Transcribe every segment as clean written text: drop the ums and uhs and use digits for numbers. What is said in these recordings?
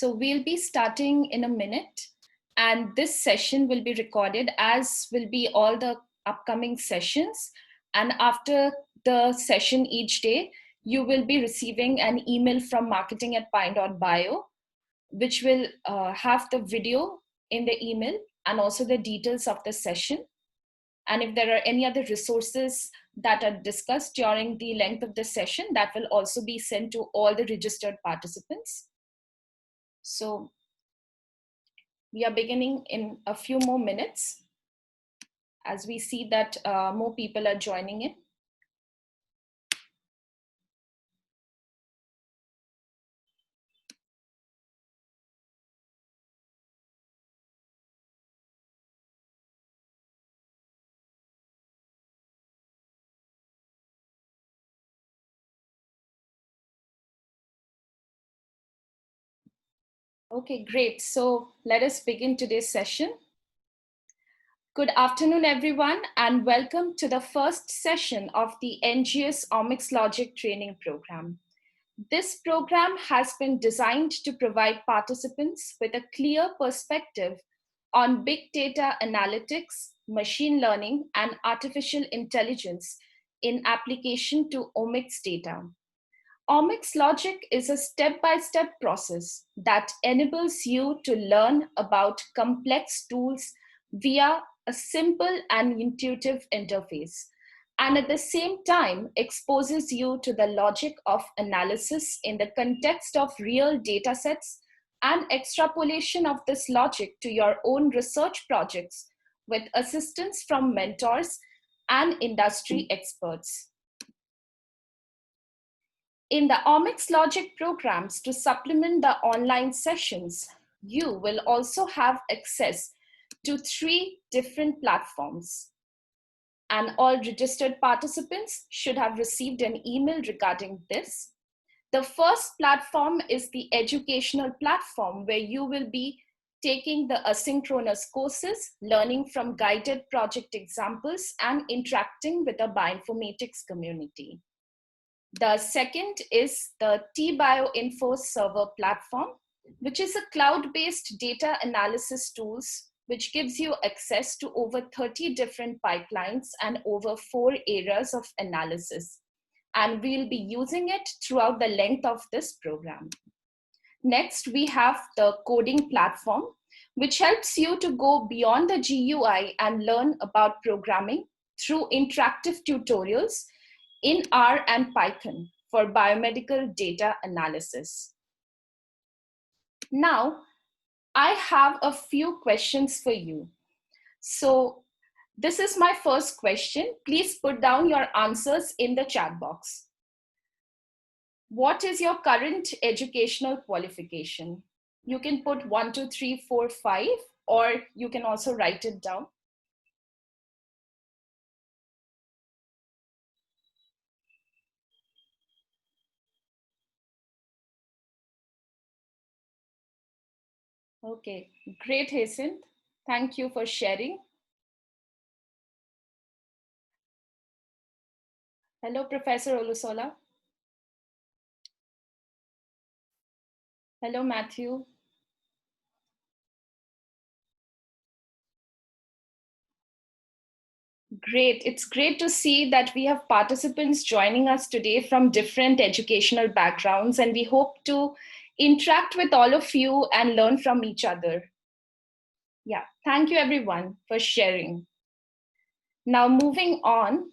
So we'll be starting in a minute, and this session will be recorded, as will be all the upcoming sessions. And after the session each day, you will be receiving an email from marketing@pine.bio, which will have the video in the email and also the details of the session. And if there are any other resources that are discussed during the length of the session, that will also be sent to all the registered participants. So we are beginning in a few more minutes as we see that more people are joining in. Okay, great. So let us begin today's session. Good afternoon, everyone, and welcome to the first session of the NGS Omics Logic Training Program. This program has been designed to provide participants with a clear perspective on big data analytics, machine learning, and artificial intelligence in application to omics data. Omics Logic is a step-by-step process that enables you to learn about complex tools via a simple and intuitive interface, and at the same time exposes you to the logic of analysis in the context of real data sets and extrapolation of this logic to your own research projects with assistance from mentors and industry experts. In the Omics Logic programs, to supplement the online sessions, you will also have access to 3 different platforms. And all registered participants should have received an email regarding this. The first platform is the educational platform, where you will be taking the asynchronous courses, learning from guided project examples, and interacting with the bioinformatics community. The second is the tBioInfo server platform, which is a cloud-based data analysis tools, which gives you access to over 30 different pipelines and over 4 areas of analysis. And we'll be using it throughout the length of this program. Next, we have the coding platform, which helps you to go beyond the GUI and learn about programming through interactive tutorials in R and Python for biomedical data analysis. Now, I have a few questions for you. So this is my first question. Please put down your answers in the chat box. What is your current educational qualification? You can put 1, 2, 3, 4, 5, or you can also write it down. Okay, great, Hasan. Thank you for sharing. Hello, Professor Olusola. Hello, Matthew. Great. It's great to see that we have participants joining us today from different educational backgrounds, and we hope to interact with all of you and learn from each other. Yeah, thank you everyone for sharing. Now moving on,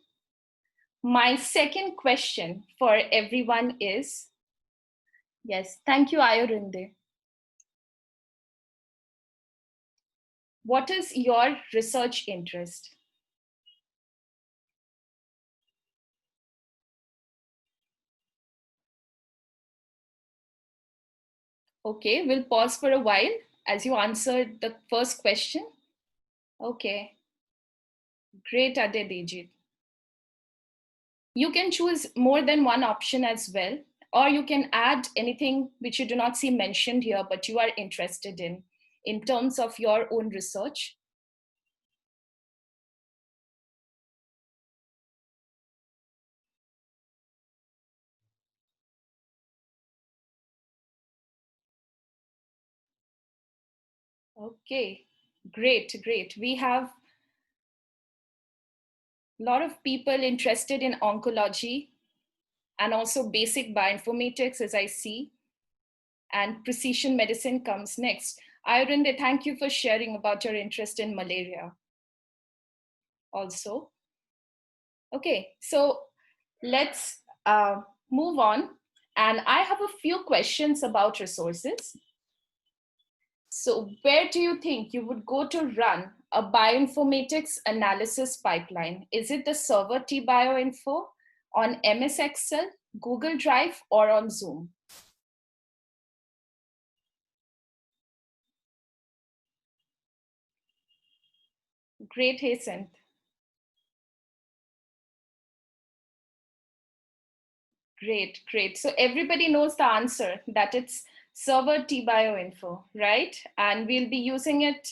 my second question for everyone is, yes, thank you, Ayorinde. What is your research interest? Okay, we'll pause for a while as you answered the first question. Okay, great, Adedijit. You can choose more than one option as well, or you can add anything which you do not see mentioned here, but you are interested in terms of your own research. Okay, great, great. We have a lot of people interested in oncology and also basic bioinformatics, as I see, and precision medicine comes next. Ayurinde, thank you for sharing about your interest in malaria also. Okay, so let's move on. And I have a few questions about resources. So where do you think you would go to run a bioinformatics analysis pipeline? Is it the server tBioinfo, on MS Excel, Google Drive, or on Zoom? Great, Hyacinth. Great, great. So everybody knows the answer, that it's server tBioinfo, right? And we'll be using it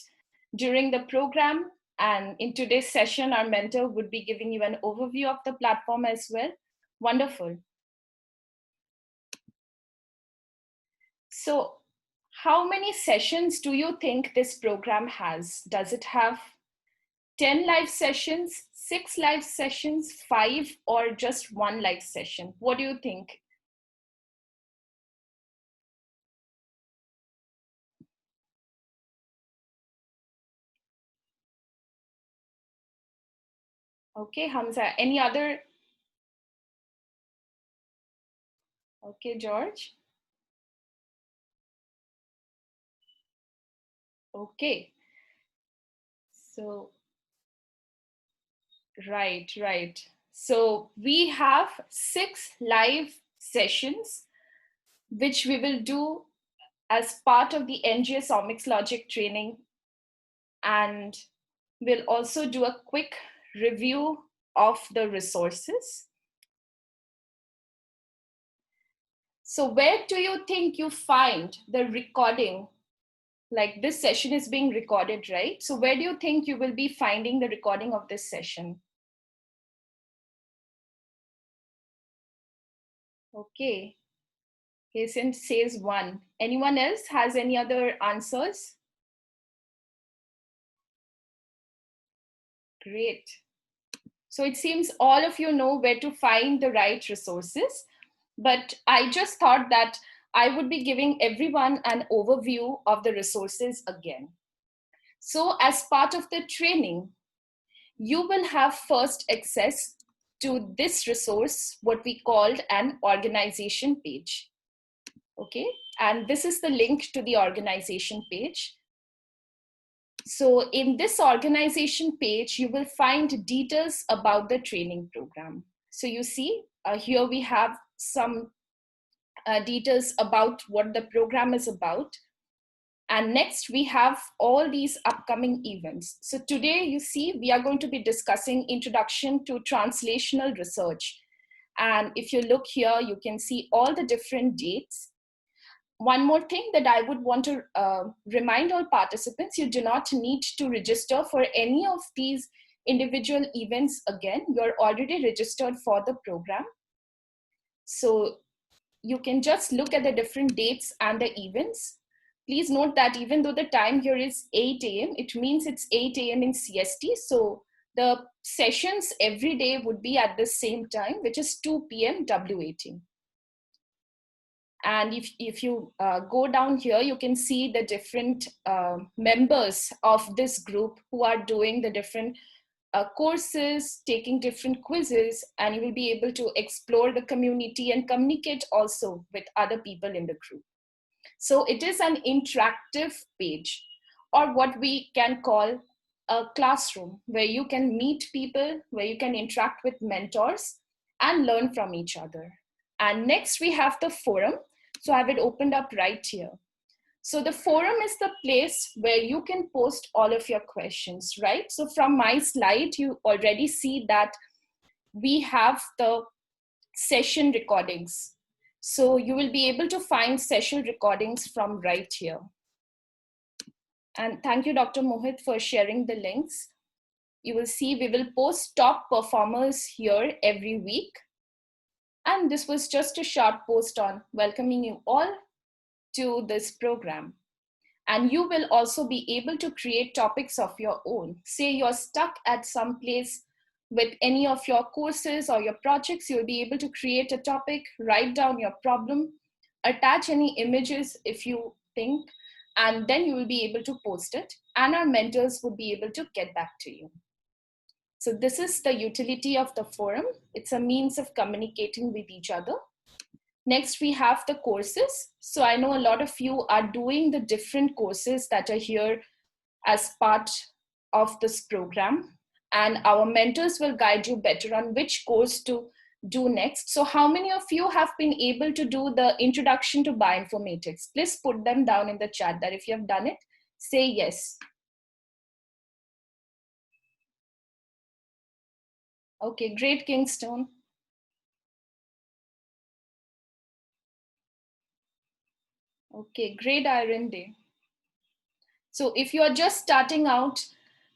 during the program. And in today's session, our mentor would be giving you an overview of the platform as well. Wonderful. So how many sessions do you think this program has? Does it have 10 live sessions, 6 live sessions, 5, or just 1 live session? What do you think? Okay, Hamza, any other? Okay, George. Okay. So, right, right. So we have 6 live sessions, which we will do as part of the NGS Omics Logic training. And we'll also do a quick review of the resources. So where do you think you find the recording? Like this session is being recorded, right? So where do you think you will be finding the recording of this session? Okay. Hasten says 1. Anyone else has any other answers? Great. So it seems all of you know where to find the right resources, but I just thought that I would be giving everyone an overview of the resources again. So as part of the training, you will have first access to this resource, what we called an organization page. Okay, and this is the link to the organization page. So in this organization page, you will find details about the training program. So you see, here we have some details about what the program is about. And next we have all these upcoming events. So today you see, we are going to be discussing Introduction to Translational Research. And if you look here, you can see all the different dates. One more thing that I would want to remind all participants, you do not need to register for any of these individual events again. You're already registered for the program. So you can just look at the different dates and the events. Please note that even though the time here is 8 a.m., it means it's 8 a.m. in CST. So the sessions every day would be at the same time, which is 2 p.m. W18. And if you go down here, you can see the different members of this group who are doing the different courses, taking different quizzes, and you will be able to explore the community and communicate also with other people in the group. So it is an interactive page, or what we can call a classroom, where you can meet people, where you can interact with mentors and learn from each other. And next we have the forum. So I have it opened up right here. So the forum is the place where you can post all of your questions, right? So from my slide, you already see that we have the session recordings. So you will be able to find session recordings from right here. And thank you, Dr. Mohit, for sharing the links. You will see we will post top performers here every week. And this was just a short post on welcoming you all to this program. And you will also be able to create topics of your own. Say you're stuck at some place with any of your courses or your projects, you'll be able to create a topic, write down your problem, attach any images if you think, and then you will be able to post it, and our mentors would be able to get back to you. So this is the utility of the forum. It's a means of communicating with each other. Next, we have the courses. So I know a lot of you are doing the different courses that are here as part of this program, and our mentors will guide you better on which course to do next. So how many of you have been able to do the introduction to bioinformatics? Please put them down in the chat that if you have done it, say yes. Okay, great, Kingston. Okay, great, Iron Day. So if you are just starting out,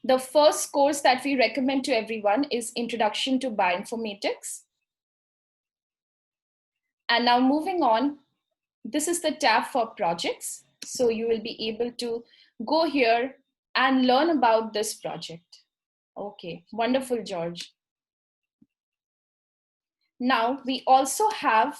the first course that we recommend to everyone is Introduction to Bioinformatics. And now moving on, this is the tab for projects. So you will be able to go here and learn about this project. Okay, wonderful, George. Now we also have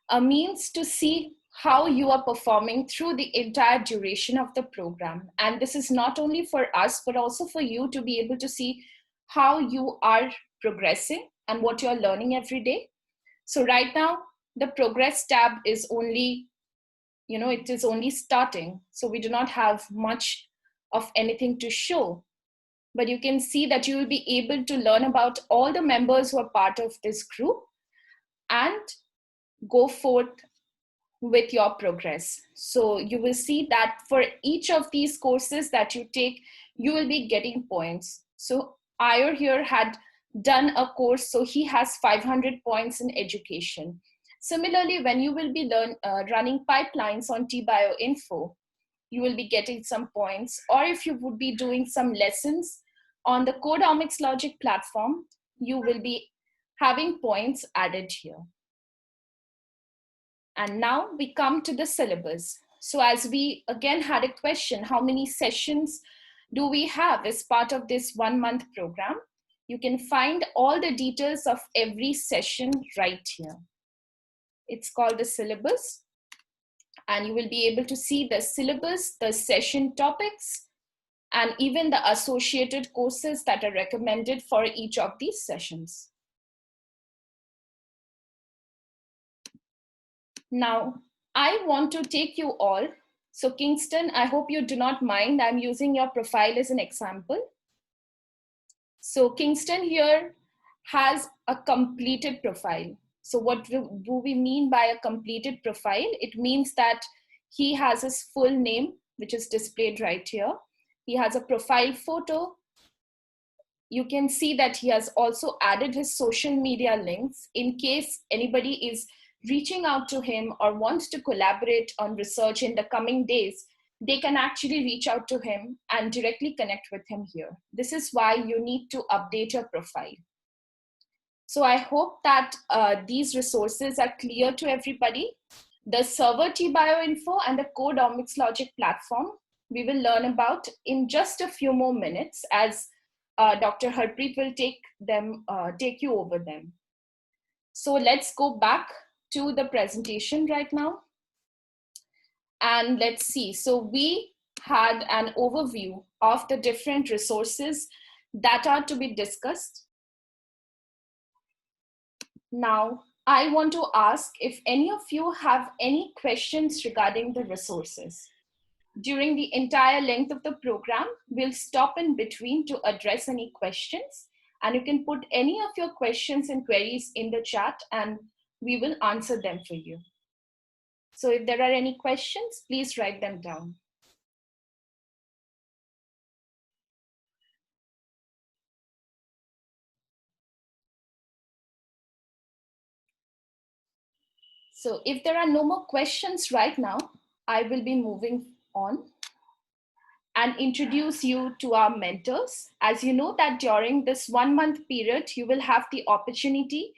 a means to see how you are performing through the entire duration of the program. And this is not only for us, but also for you to be able to see how you are progressing and what you're learning every day. So right now, the progress tab is only, it is only starting. So we do not have much of anything to show. But you can see that you will be able to learn about all the members who are part of this group and go forth with your progress. So you will see that for each of these courses that you take, you will be getting points. So Ayur here had done a course, so he has 500 points in education. Similarly, when you will be running pipelines on TBioInfo, you will be getting some points. Or if you would be doing some lessons on the Codomics Logic platform, you will be having points added here. And now we come to the syllabus. So as we again had a question, how many sessions do we have as part of this 1 month program? You can find all the details of every session right here. It's called the syllabus. And you will be able to see the syllabus, the session topics, and even the associated courses that are recommended for each of these sessions. Now, I want to take you all. So Kingston, I hope you do not mind. I'm using your profile as an example. So Kingston here has a completed profile. So what do we mean by a completed profile? It means that he has his full name, which is displayed right here. He has a profile photo. You can see that he has also added his social media links in case anybody is reaching out to him or wants to collaborate on research in the coming days, they can actually reach out to him and directly connect with him here. This is why you need to update your profile. So I hope that these resources are clear to everybody. The server TBioInfo and the Codomics Logic platform, we will learn about in just a few more minutes as Dr. Harpreet will take you over them. So let's go back to the presentation right now. And let's see. So we had an overview of the different resources that are to be discussed. Now, I want to ask if any of you have any questions regarding the resources. During the entire length of the program, we'll stop in between to address any questions. And you can put any of your questions and queries in the chat and we will answer them for you. So if there are any questions, please write them down. So if there are no more questions right now, I will be moving on and introduce you to our mentors. As you know that during this 1 month period, you will have the opportunity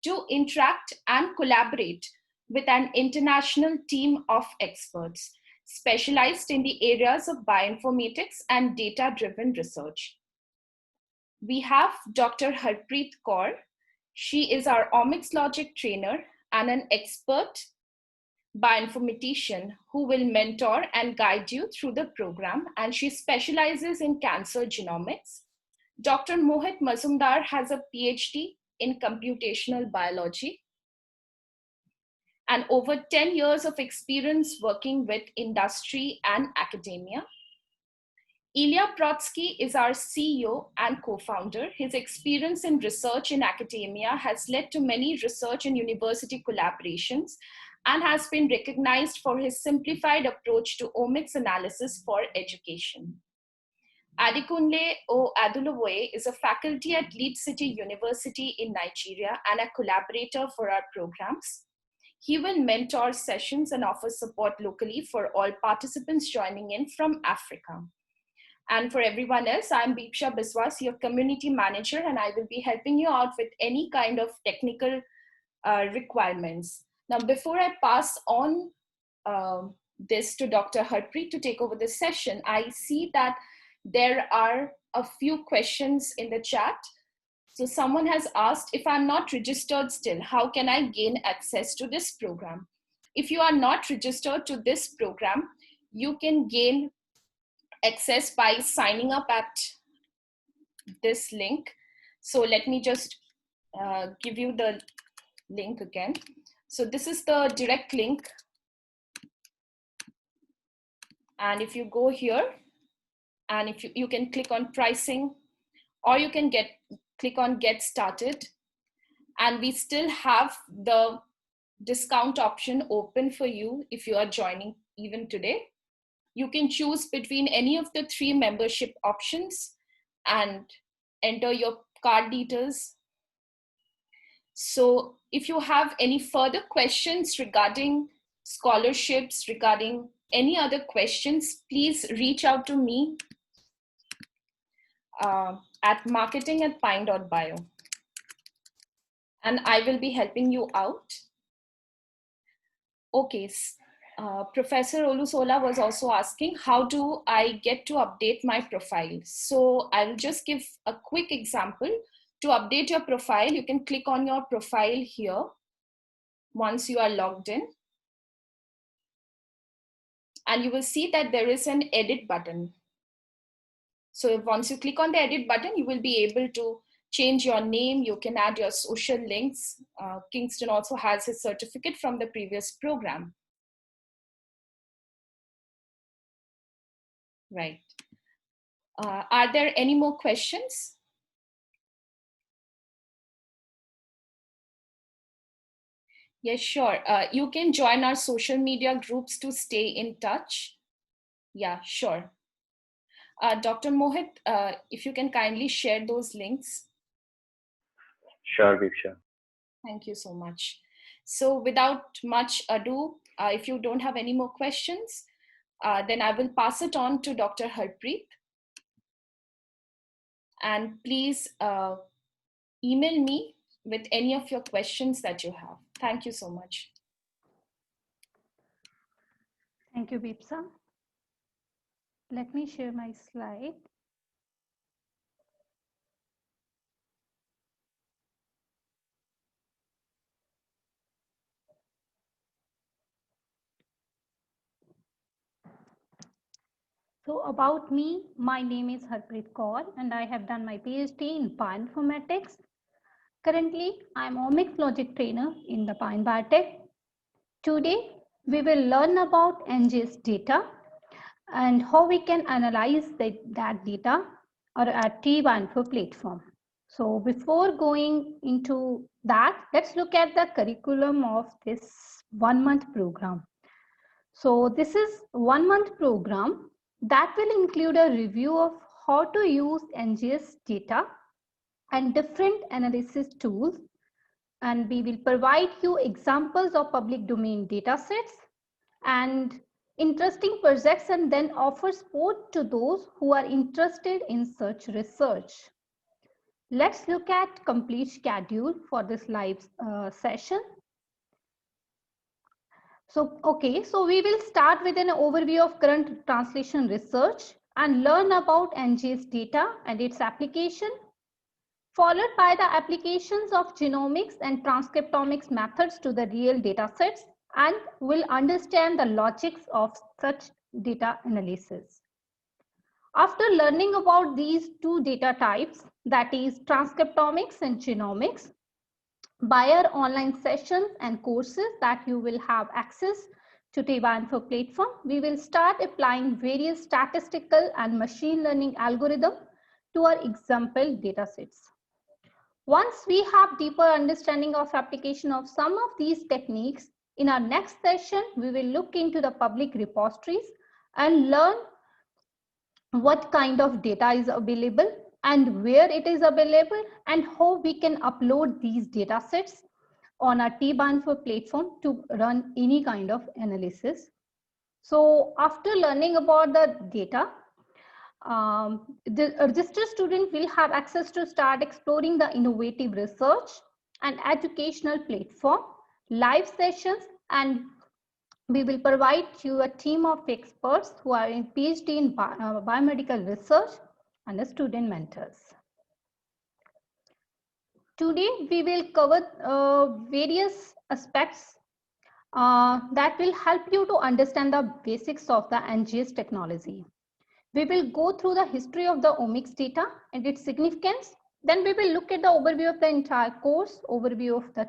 to interact and collaborate with an international team of experts. specialized in the areas of bioinformatics and data-driven research. We have Dr. Harpreet Kaur. She is our Omics Logic trainer and an expert bioinformatician who will mentor and guide you through the program, and she specializes in cancer genomics. Dr. Mohit Mazumdar has a PhD in computational biology and over 10 years of experience working with industry and academia. Ilya Protsky is our CEO and co-founder. His experience in research in academia has led to many research and university collaborations and has been recognized for his simplified approach to omics analysis for education. Adekunle O. Adulowoye is a faculty at Lead City University in Nigeria and a collaborator for our programs. He will mentor sessions and offer support locally for all participants joining in from Africa. And for everyone else, I'm Beepsha Biswas, your community manager, and I will be helping you out with any kind of technical requirements. Now, before I pass on this to Dr. Harpreet to take over the session, I see that there are a few questions in the chat. So someone has asked, if I'm not registered still, how can I gain access to this program? If you are not registered to this program, you can gain access by signing up at this link. So let me just give you the link again. So this is the direct link. And if you go here, and if you can click on pricing, or you can click on get started. And we still have the discount option open for you if you are joining even today. You can choose between any of the 3 membership options and enter your card details. So if you have any further questions regarding scholarships, regarding any other questions, please reach out to me at marketing@pine.bio. And I will be helping you out. Okay, Professor Olusola was also asking, how do I get to update my profile? So I'll just give a quick example. To update your profile, you can click on your profile here once you are logged in. And you will see that there is an edit button. So once you click on the edit button, you will be able to change your name. You can add your social links. Kingston also has his certificate from the previous program. Right. Are there any more questions? Yes, sure. You can join our social media groups to stay in touch. Yeah, sure. Dr. Mohit, if you can kindly share those links. Sure, Diksha. Thank you so much. So without much ado, if you don't have any more questions, then I will pass it on to Dr. Harpreet. And please email me with any of your questions that you have. Thank you so much. Thank you, Beepsha. Let me share my slide. So about me, my name is Harpreet Kaur and I have done my PhD in bioinformatics. Currently, I am Omics Logic trainer in the Pine Biotech. Today, we will learn about NGS data and how we can analyze that data or at T-Bioinfo platform. So before going into that, let's look at the curriculum of this 1-month program. So this is 1-month program that will include a review of how to use NGS data and different analysis tools. And we will provide you examples of public domain data sets and interesting projects and then offer support to those who are interested in such research. Let's look at complete schedule for this live session. So we will start with an overview of current translation research and learn about NGS data and its application, followed by the applications of genomics and transcriptomics methods to the real data sets, and will understand the logics of such data analysis. After learning about these two data types, that is transcriptomics and genomics, by our online sessions and courses that you will have access to TBioInfo platform, we will start applying various statistical and machine learning algorithms to our example datasets. Once we have deeper understanding of application of some of these techniques, in our next session, we will look into the public repositories and learn what kind of data is available and where it is available and how we can upload these data sets on our TBioInfo platform to run any kind of analysis. So after learning about the data, the registered student will have access to start exploring the innovative research and educational platform, live sessions, and we will provide you a team of experts who are in PhD in biomedical research and the student mentors. Today, we will cover various aspects that will help you to understand the basics of the NGS technology. We will go through the history of the omics data and its significance. Then we will look at the overview of the entire course, overview of the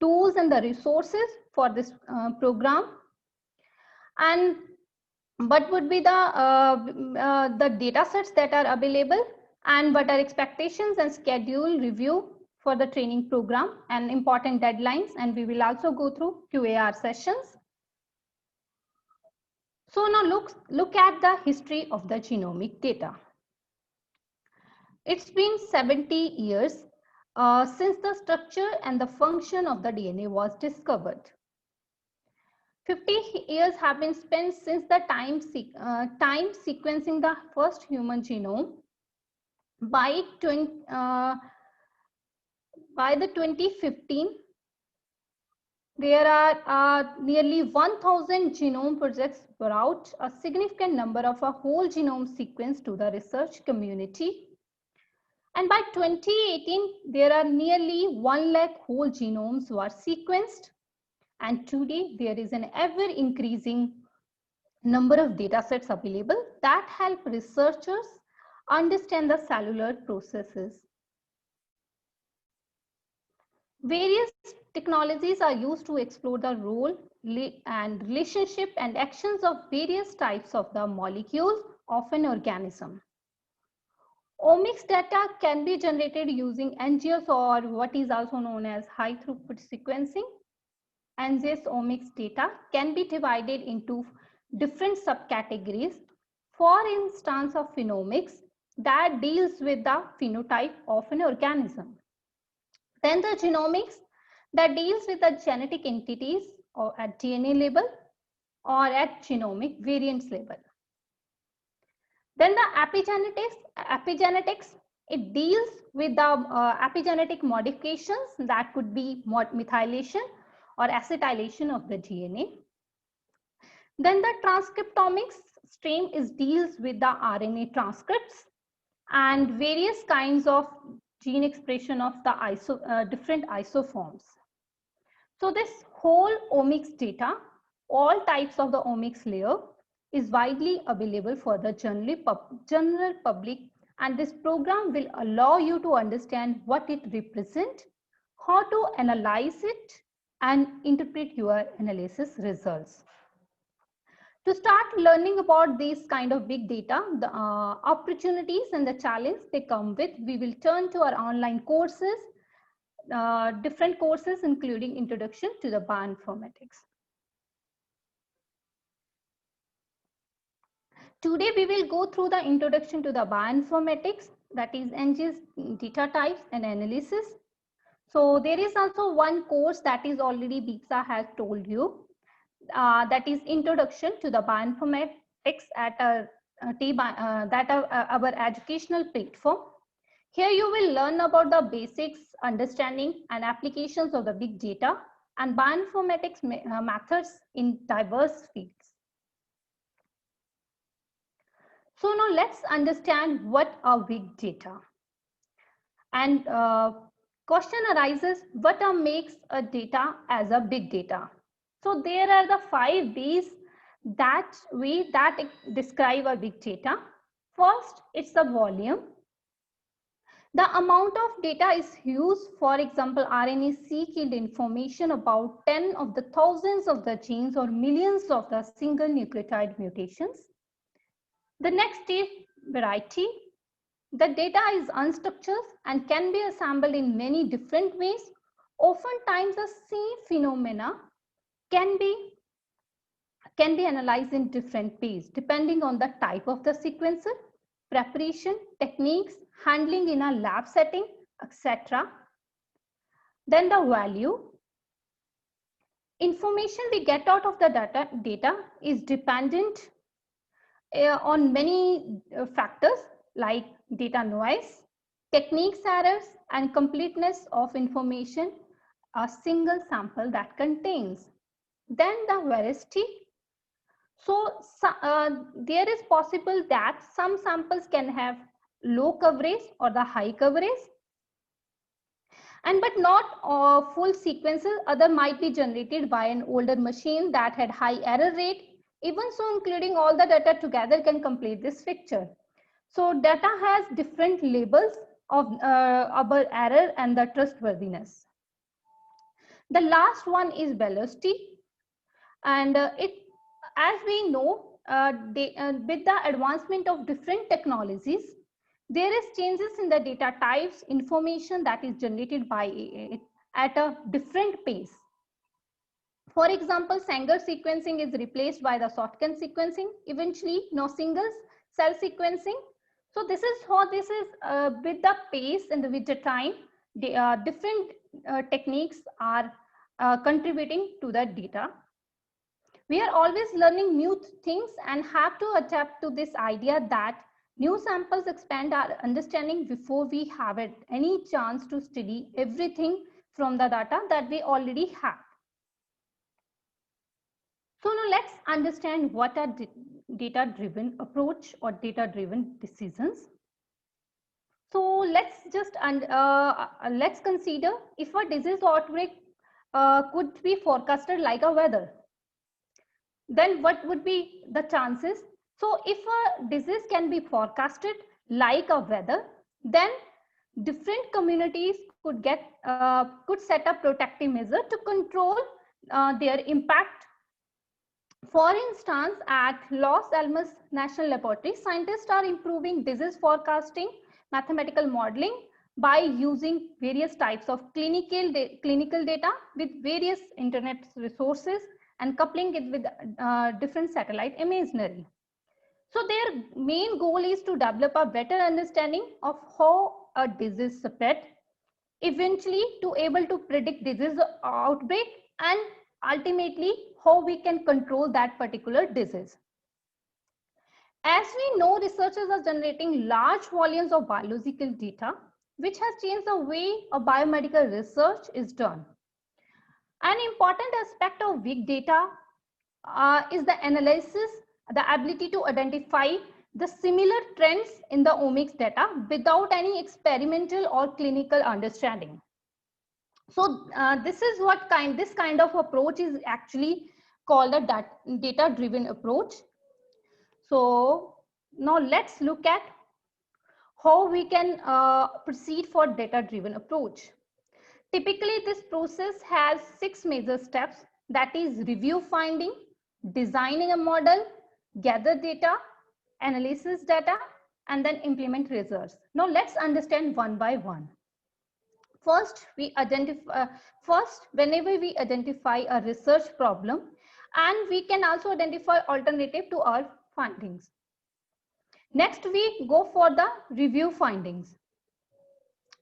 tools and the resources for this program, and what would be the data sets that are available and what are expectations and schedule review for the training program and important deadlines. And we will also go through QAR sessions. So now look at the history of the genomic data. It's been 70 years since the structure and the function of the DNA was discovered. 50 years have been spent since the time sequencing the first human genome. By the 2015, there are nearly 1,000 genome projects brought a significant number of a whole genome sequence to the research community. And by 2018, there are nearly 1 lakh whole genomes were sequenced. And today, there is an ever increasing number of data sets available that help researchers understand the cellular processes. Various technologies are used to explore the role and relationship and actions of various types of the molecules of an organism. Omics data can be generated using NGS or what is also known as high throughput sequencing. NGS omics data can be divided into different subcategories. For instance of phenomics that deals with the phenotype of an organism. Then the genomics that deals with the genetic entities or at DNA level or at genomic variants level. Then the epigenetics, it deals with the epigenetic modifications that could be methylation or acetylation of the DNA. Then the transcriptomics stream deals with the RNA transcripts and various kinds of gene expression of the different isoforms. So this whole omics data, all types of the omics layer is widely available for the general public, and this program will allow you to understand what it represents, how to analyze it, and interpret your analysis results. To start learning about these kind of big data, the opportunities and the challenge they come with, we will turn to our online courses, different courses including Introduction to the Bioinformatics. Today we will go through the Introduction to the Bioinformatics, that is NGS data types and analysis. So there is also one course that is already Deepsa has told you. That is Introduction to the Bioinformatics at our educational platform. Here you will learn about the basics, understanding and applications of the big data and bioinformatics methods in diverse fields. So now let's understand what are big data. And question arises, what makes a data as a big data? So there are the 5 B's that describe a big data. First, it's the volume. The amount of data is huge. For example, RNA-seq yield information about 10 of the thousands of the genes or millions of the single nucleotide mutations. The next is variety. The data is unstructured and can be assembled in many different ways. Oftentimes, the same phenomena can be analyzed in different ways depending on the type of the sequencer, preparation, techniques, handling in a lab setting, etc. Then the value. Information we get out of the data is dependent on many factors like data noise, techniques errors, and completeness of information a single sample that contains. Then the veracity. So there is possible that some samples can have low coverage or the high coverage, and but not full sequences. Other might be generated by an older machine that had high error rate. Even so, including all the data together can complete this picture. So data has different labels of about error and the trustworthiness. The last one is velocity, and as we know, with the advancement of different technologies, there is changes in the data types, information that is generated by it at a different pace. For example, Sanger sequencing is replaced by the shotgun sequencing, eventually no single cell sequencing. So this is how this is with the pace and with the time, different techniques are contributing to the data. We are always learning new things and have to adapt to this idea that new samples expand our understanding before we have any chance to study everything from the data that we already have. So now let's understand what are data-driven approach or data-driven decisions. So let's just let's consider if a disease outbreak could be forecasted like a weather. Then what would be the chances? So if a disease can be forecasted like a weather, then different communities could set up protective measures to control their impact. For instance, at Los Alamos National Laboratory, scientists are improving disease forecasting mathematical modeling by using various types of clinical data with various internet resources and coupling it with different satellite imagery. So their main goal is to develop a better understanding of how a disease spread, eventually to able to predict disease outbreak, and ultimately how we can control that particular disease. As we know, researchers are generating large volumes of biological data, which has changed the way a biomedical research is done. An important aspect of big data is the analysis, the ability to identify the similar trends in the omics data without any experimental or clinical understanding. So this is what this kind of approach is actually called a data-driven approach. So now let's look at how we can proceed for data-driven approach. Typically, this process has 6 major steps, that is review finding, designing a model, gather data, analysis data, and then implement results. Now let's understand one by one. First, whenever we identify a research problem, and we can also identify alternative to our findings. Next, we go for the review findings,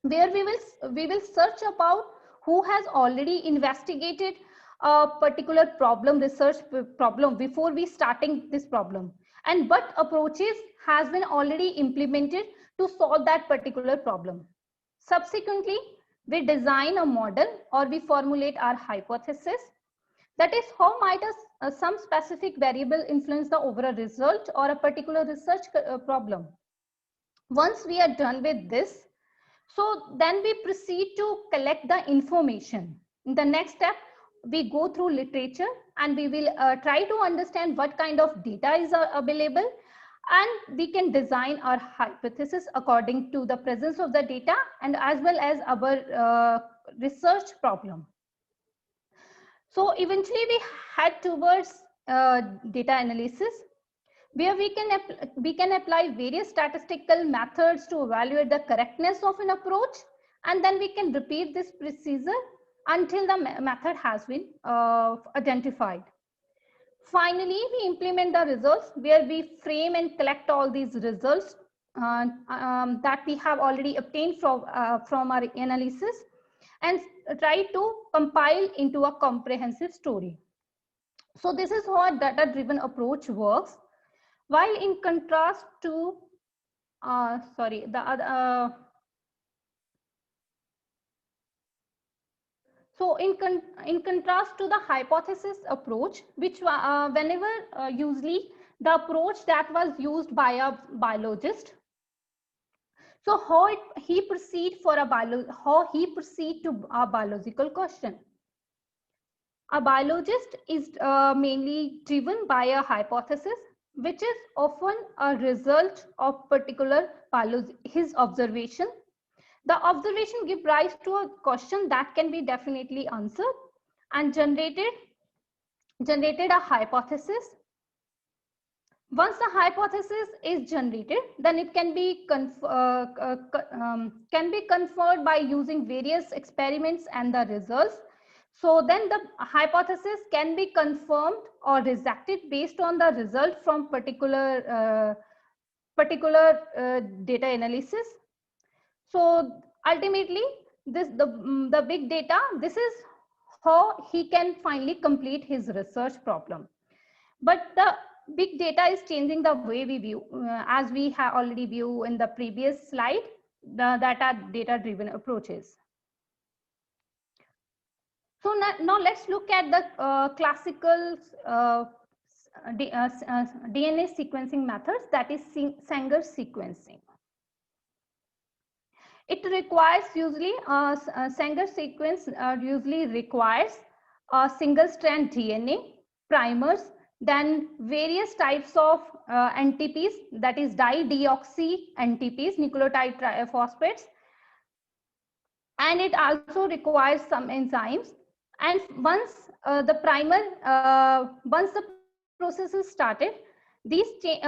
where we will search about who has already investigated a particular research problem before we starting this problem, and what approaches has been already implemented to solve that particular problem. Subsequently, we design a model or we formulate our hypothesis. That is, how might some specific variable influence the overall result or a particular research problem. Once we are done with this, so then we proceed to collect the information. In the next step, we go through literature and we will try to understand what kind of data is available, and we can design our hypothesis according to the presence of the data and as well as our research problem. So eventually we head towards data analysis, where we can apply various statistical methods to evaluate the correctness of an approach, and then we can repeat this procedure until the method has been identified. Finally, we implement the results, where we frame and collect all these results that we have already obtained from our analysis and try to compile into a comprehensive story. So this is how a data-driven approach works. While in contrast to, so in contrast to the hypothesis approach, which usually the approach that was used by a biologist. So how he proceed to a biological question. A biologist is mainly driven by a hypothesis, which is often a result of particular his observation. The observation gives rise to a question that can be definitely answered and generated a hypothesis. Once the hypothesis is generated, then it can be conferred by using various experiments and the results. So then the hypothesis can be confirmed or rejected based on the result from particular data analysis. So ultimately, the big data, this is how he can finally complete his research problem. But the big data is changing the way we view, as we have already viewed in the previous slide, that are data-driven approaches. So now let's look at the classical DNA sequencing methods, that is Sanger sequencing. It requires usually, Sanger sequence usually requires a single strand DNA, primers, then various types of NTPs, that is dideoxy NTPs, nucleotide phosphates, and it also requires some enzymes. And once the process is started, these chain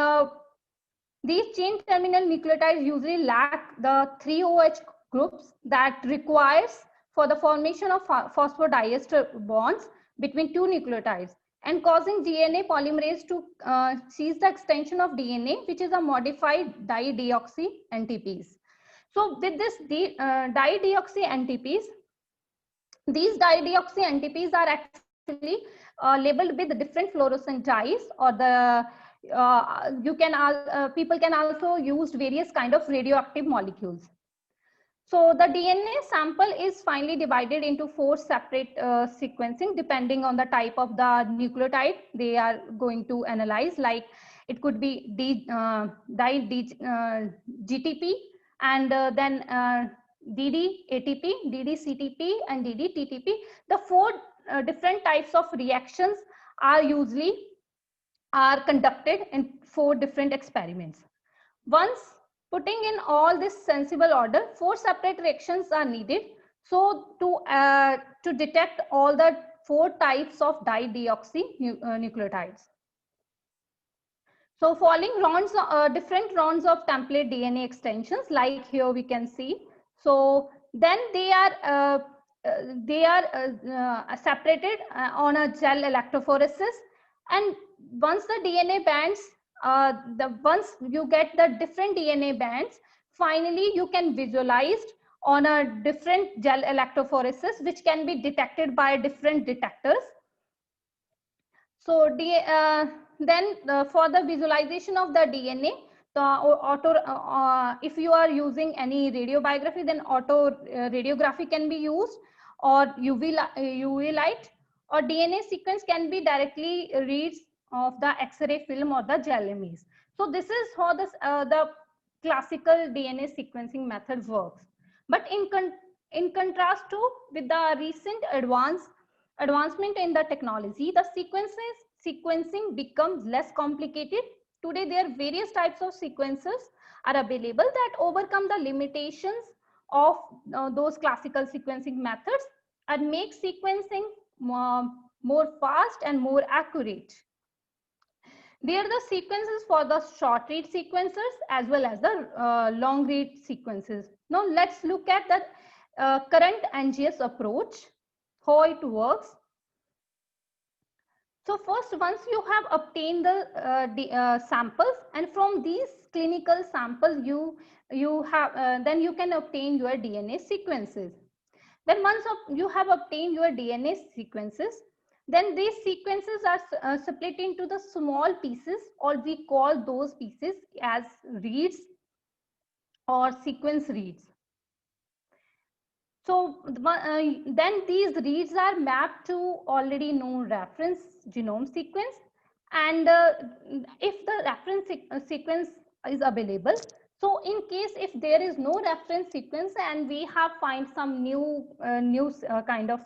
terminal nucleotides usually lack the 3-OH groups that requires for the formation of phosphodiester bonds between two nucleotides, and causing DNA polymerase to seize the extension of DNA, which is a modified dideoxy NTPs. So with this dideoxy NTPs, these dideoxy NTPs are actually labeled with different fluorescent dyes, or the people can also use various kind of radioactive molecules. So the DNA sample is finally divided into 4 separate sequencing depending on the type of the nucleotide they are going to analyze. Like it could be GTP, and then DD-ATP, DD-CTP, and DD-TTP. The 4 different types of reactions are conducted in 4 different experiments. Once putting in all this sensible order, 4 separate reactions are needed, so to detect all the 4 types of dideoxy nucleotides. So following rounds, different rounds of template DNA extensions, like here we can see. So then they are separated on a gel electrophoresis, and once the DNA bands, once you get the different DNA bands, finally you can visualize on a different gel electrophoresis, which can be detected by different detectors. So then for the visualization of the DNA, If you are using any radiobiography, then auto radiography can be used, or UV light, or DNA sequence can be directly reads of the X-ray film or the gel image. So this is how the classical DNA sequencing method works. But in contrast to with the recent advancement in the technology, the sequencing becomes less complicated. Today, there are various types of sequences are available that overcome the limitations of those classical sequencing methods and make sequencing more fast and more accurate. They are the sequences for the short read sequences as well as the long read sequences. Now let's look at the current NGS approach, how it works. So first, once you have obtained the samples, and from these clinical samples, then you can obtain your DNA sequences. Then once you have obtained your DNA sequences, then these sequences are split into the small pieces, or we call those pieces as reads or sequence reads. So then these reads are mapped to already known reference genome sequence, and if the reference sequence is available, so in case if there is no reference sequence and we have find some new kind of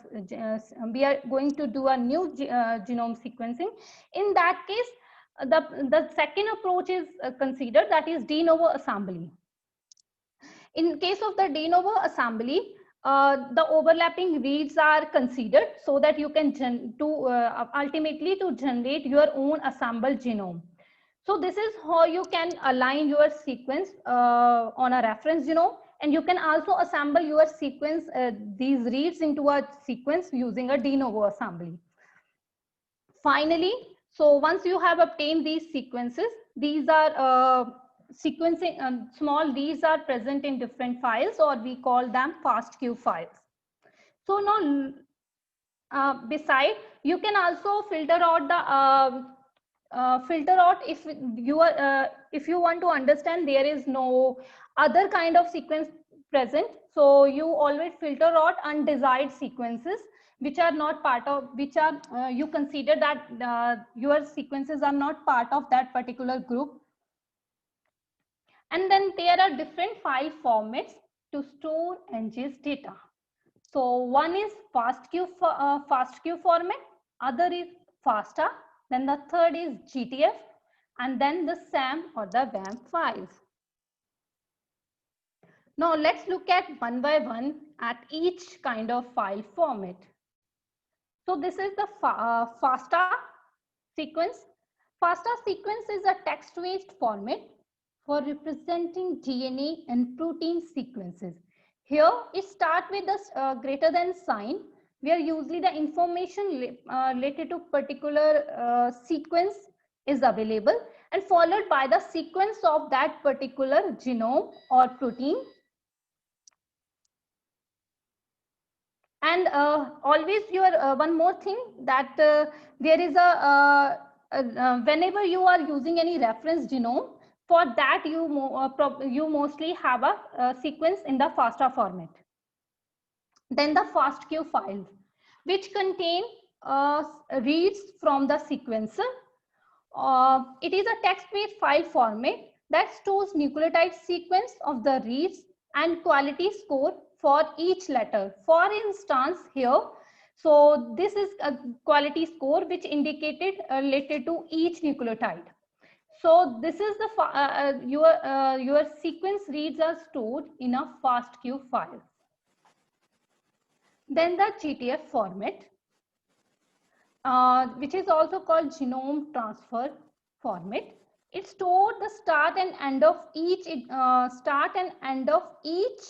we are going to do a new genome sequencing, in that case the second approach is considered, that is de novo assembly. In case of the de novo assembly, the overlapping reads are considered so that you can ultimately to generate your own assembled genome. So this is how you can align your sequence on a reference genome, and you can also assemble your sequence, these reads into a sequence using a de novo assembly. Finally, so once you have obtained these sequences, these are sequencing small reads are present in different files, or we call them FASTQ files. So now beside, you can also filter out the if you want to understand there is no other kind of sequence present, so you always filter out undesired sequences which are not part of, which are you consider that your sequences are not part of that particular group. And then there are different file formats to store NGS data. So one is FASTQ format, other is FASTA, then the third is GTF, and then the SAM or the WAM files. Now let's look at one by one at each kind of file format. So this is the FASTA sequence. FASTA sequence is a text-based format for representing DNA and protein sequences. Here it starts with the greater than sign, where usually the information related to particular sequence is available, and followed by the sequence of that particular genome or protein. And always one more thing, that there is whenever you are using any reference genome, for that you mostly have a sequence in the FASTA format. Then the FASTQ files, which contain reads from the sequencer. It is a text-based file format that stores nucleotide sequence of the reads and quality score for each letter. For instance, here, so this is a quality score which indicated related to each nucleotide. So this is the your sequence reads are stored in a FASTQ file. Then the GTF format, which is also called genome transfer format. It stores the start and end of each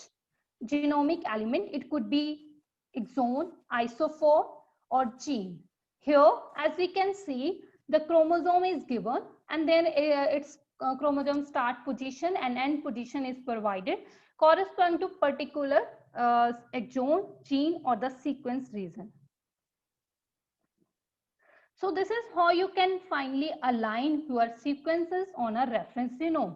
genomic element. It could be exon, isoform, or gene. Here, as we can see, the chromosome is given, and then its chromosome start position and end position is provided corresponding to particular exon, gene, or the sequence region. So this is how you can finally align your sequences on a reference genome.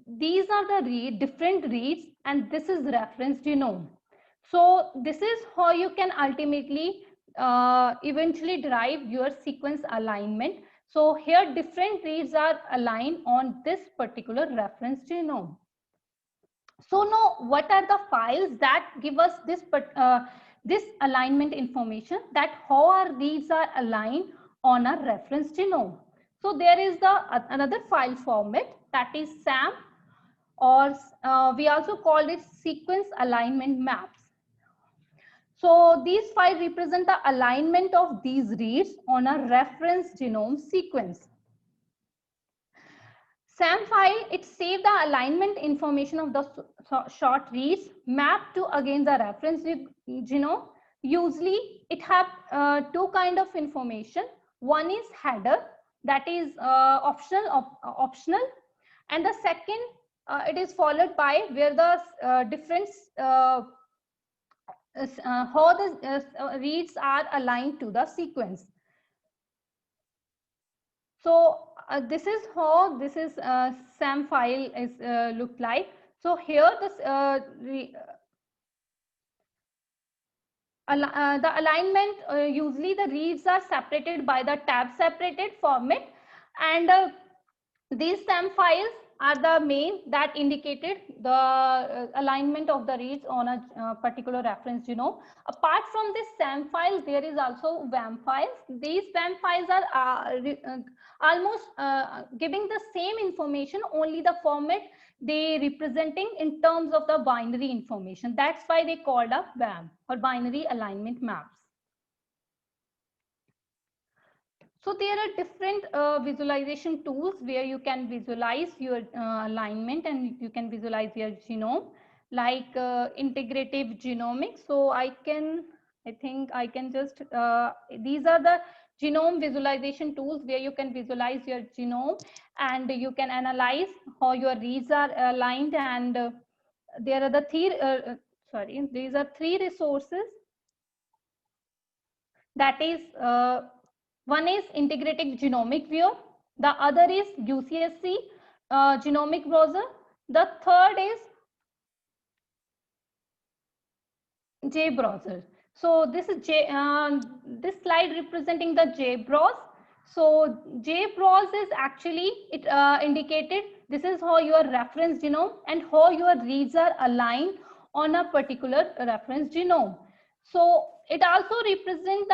these are the different reads, and this is reference genome. So this is how you can ultimately eventually derive your sequence alignment. So here different reads are aligned on this particular reference genome. So now what are the files that give us this alignment information, that how our reads are aligned on a reference genome? So there is another file format, that is SAM, or we also call it sequence alignment maps. So these files represent the alignment of these reads on a reference genome sequence. SAM file, it saves the alignment information of the short reads mapped to against the reference genome. Usually it have two kind of information. One is header, that is optional, and the second it is followed by where the different how the reads are aligned to the sequence. So this is how this is SAM file is look like. So here this the alignment, usually the reads are separated by the tab separated format, and these SAM files are the main that indicated the alignment of the reads on a particular reference genome. Apart from this SAM file, there is also WAM files. These WAM files are almost giving the same information, only the format they representing in terms of the binary information. That's why they called a WAM, or binary alignment maps. So there are different visualization tools where you can visualize your alignment, and you can visualize your genome, like integrative genomics. So I think I can just, these are the genome visualization tools where you can visualize your genome and you can analyze how your reads are aligned. And there are the these are three resources. That is, one is integrative genomic viewer, the other is UCSC genomic browser, the third is JBrowser. So this is this slide representing the JBrowse. So JBrowse is actually, it indicated this is how your reference genome and how your reads are aligned on a particular reference genome. So it also represents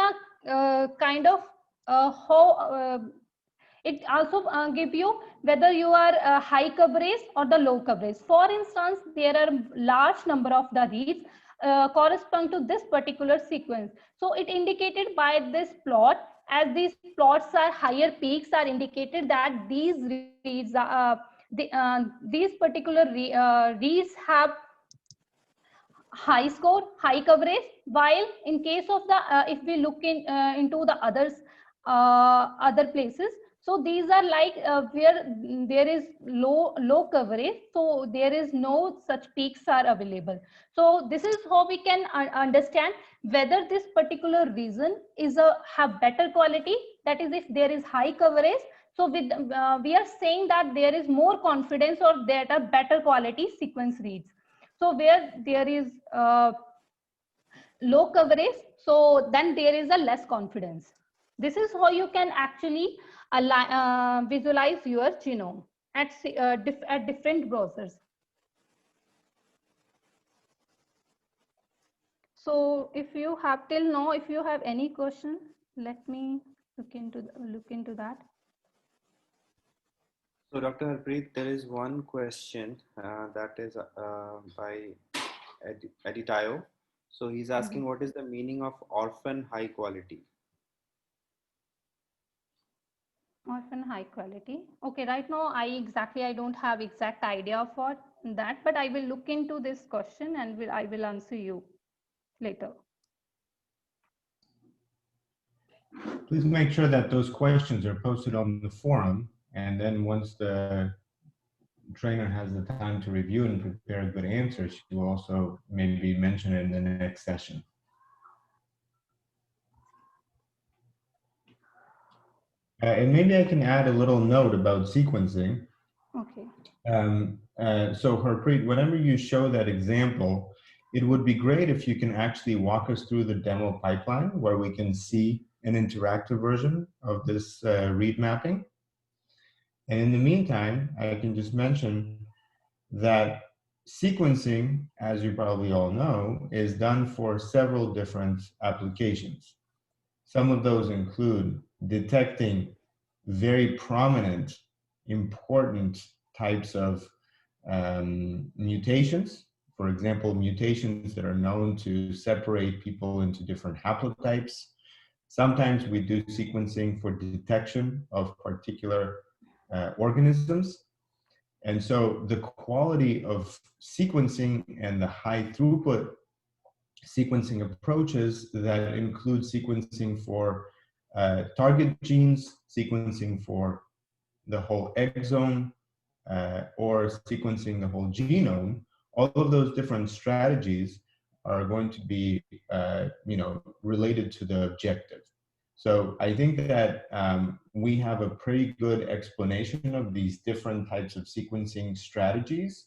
the kind of how it also give you whether you are high coverage or the low coverage. For instance, there are large number of the reads correspond to this particular sequence. So it indicated by this plot, as these plots are higher peaks are indicated that these reads these particular reads have high score, high coverage, while in case of the if we look into the other places, so these are like where there is low coverage, so there is no such peaks are available. So this is how we can understand whether this particular region is have better quality, that is if there is high coverage. So with we are saying that there is more confidence or that are better quality sequence reads. So where there is low coverage, so then there is a less confidence. This is how you can actually visualize your genome at different browsers. So if you have till now, if you have any question, let me look into that. So Dr. Harpreet, there is one question that is by Editayo. So he's asking, what is the meaning of orphan high quality? Orphan high quality. Okay, right now I don't have exact idea for that, but I will look into this question and I will answer you later. Please make sure that those questions are posted on the forum, and then once the trainer has the time to review and prepare good answers, she will also maybe mention it in the next session. And maybe I can add a little note about sequencing. Okay. So Harpreet, whenever you show that example, it would be great if you can actually walk us through the demo pipeline where we can see an interactive version of this read mapping. And in the meantime, I can just mention that sequencing, as you probably all know, is done for several different applications. Some of those include detecting very prominent, important types of mutations. For example, mutations that are known to separate people into different haplotypes. Sometimes we do sequencing for detection of particular organisms. And so the quality of sequencing and the high throughput sequencing approaches that include sequencing for target genes, sequencing for the whole exome, or sequencing the whole genome, all of those different strategies are going to be related to the objective. So I think that we have a pretty good explanation of these different types of sequencing strategies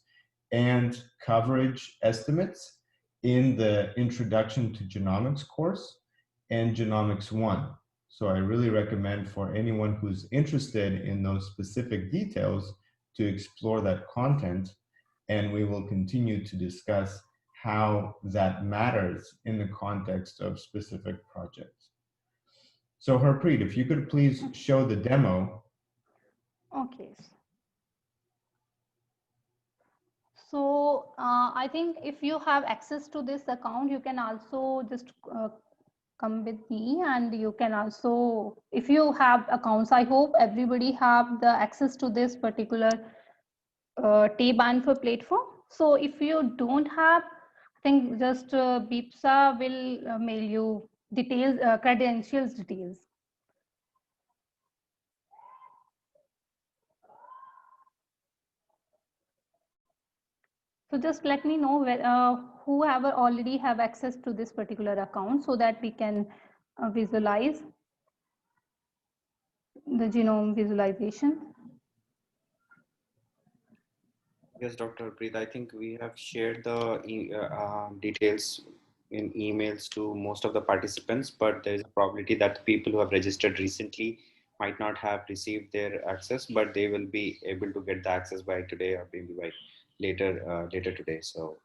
and coverage estimates in the Introduction to Genomics course and Genomics 1. So I really recommend for anyone who's interested in those specific details to explore that content, and we will continue to discuss how that matters in the context of specific projects. So Harpreet, if you could please show the demo. Okay. So I think if you have access to this account, you can also just come with me, and you can also, if you have accounts, I hope everybody have the access to this particular T-Band4 platform. So if you don't have, I think just BIPSA will mail you details, credentials details. So just let me know whoever already have access to this particular account so that we can visualize the genome visualization. Yes, Dr. Harpreet, I think we have shared the details in emails to most of the participants, but there is a probability that people who have registered recently might not have received their access, but they will be able to get the access by today or maybe by later today. So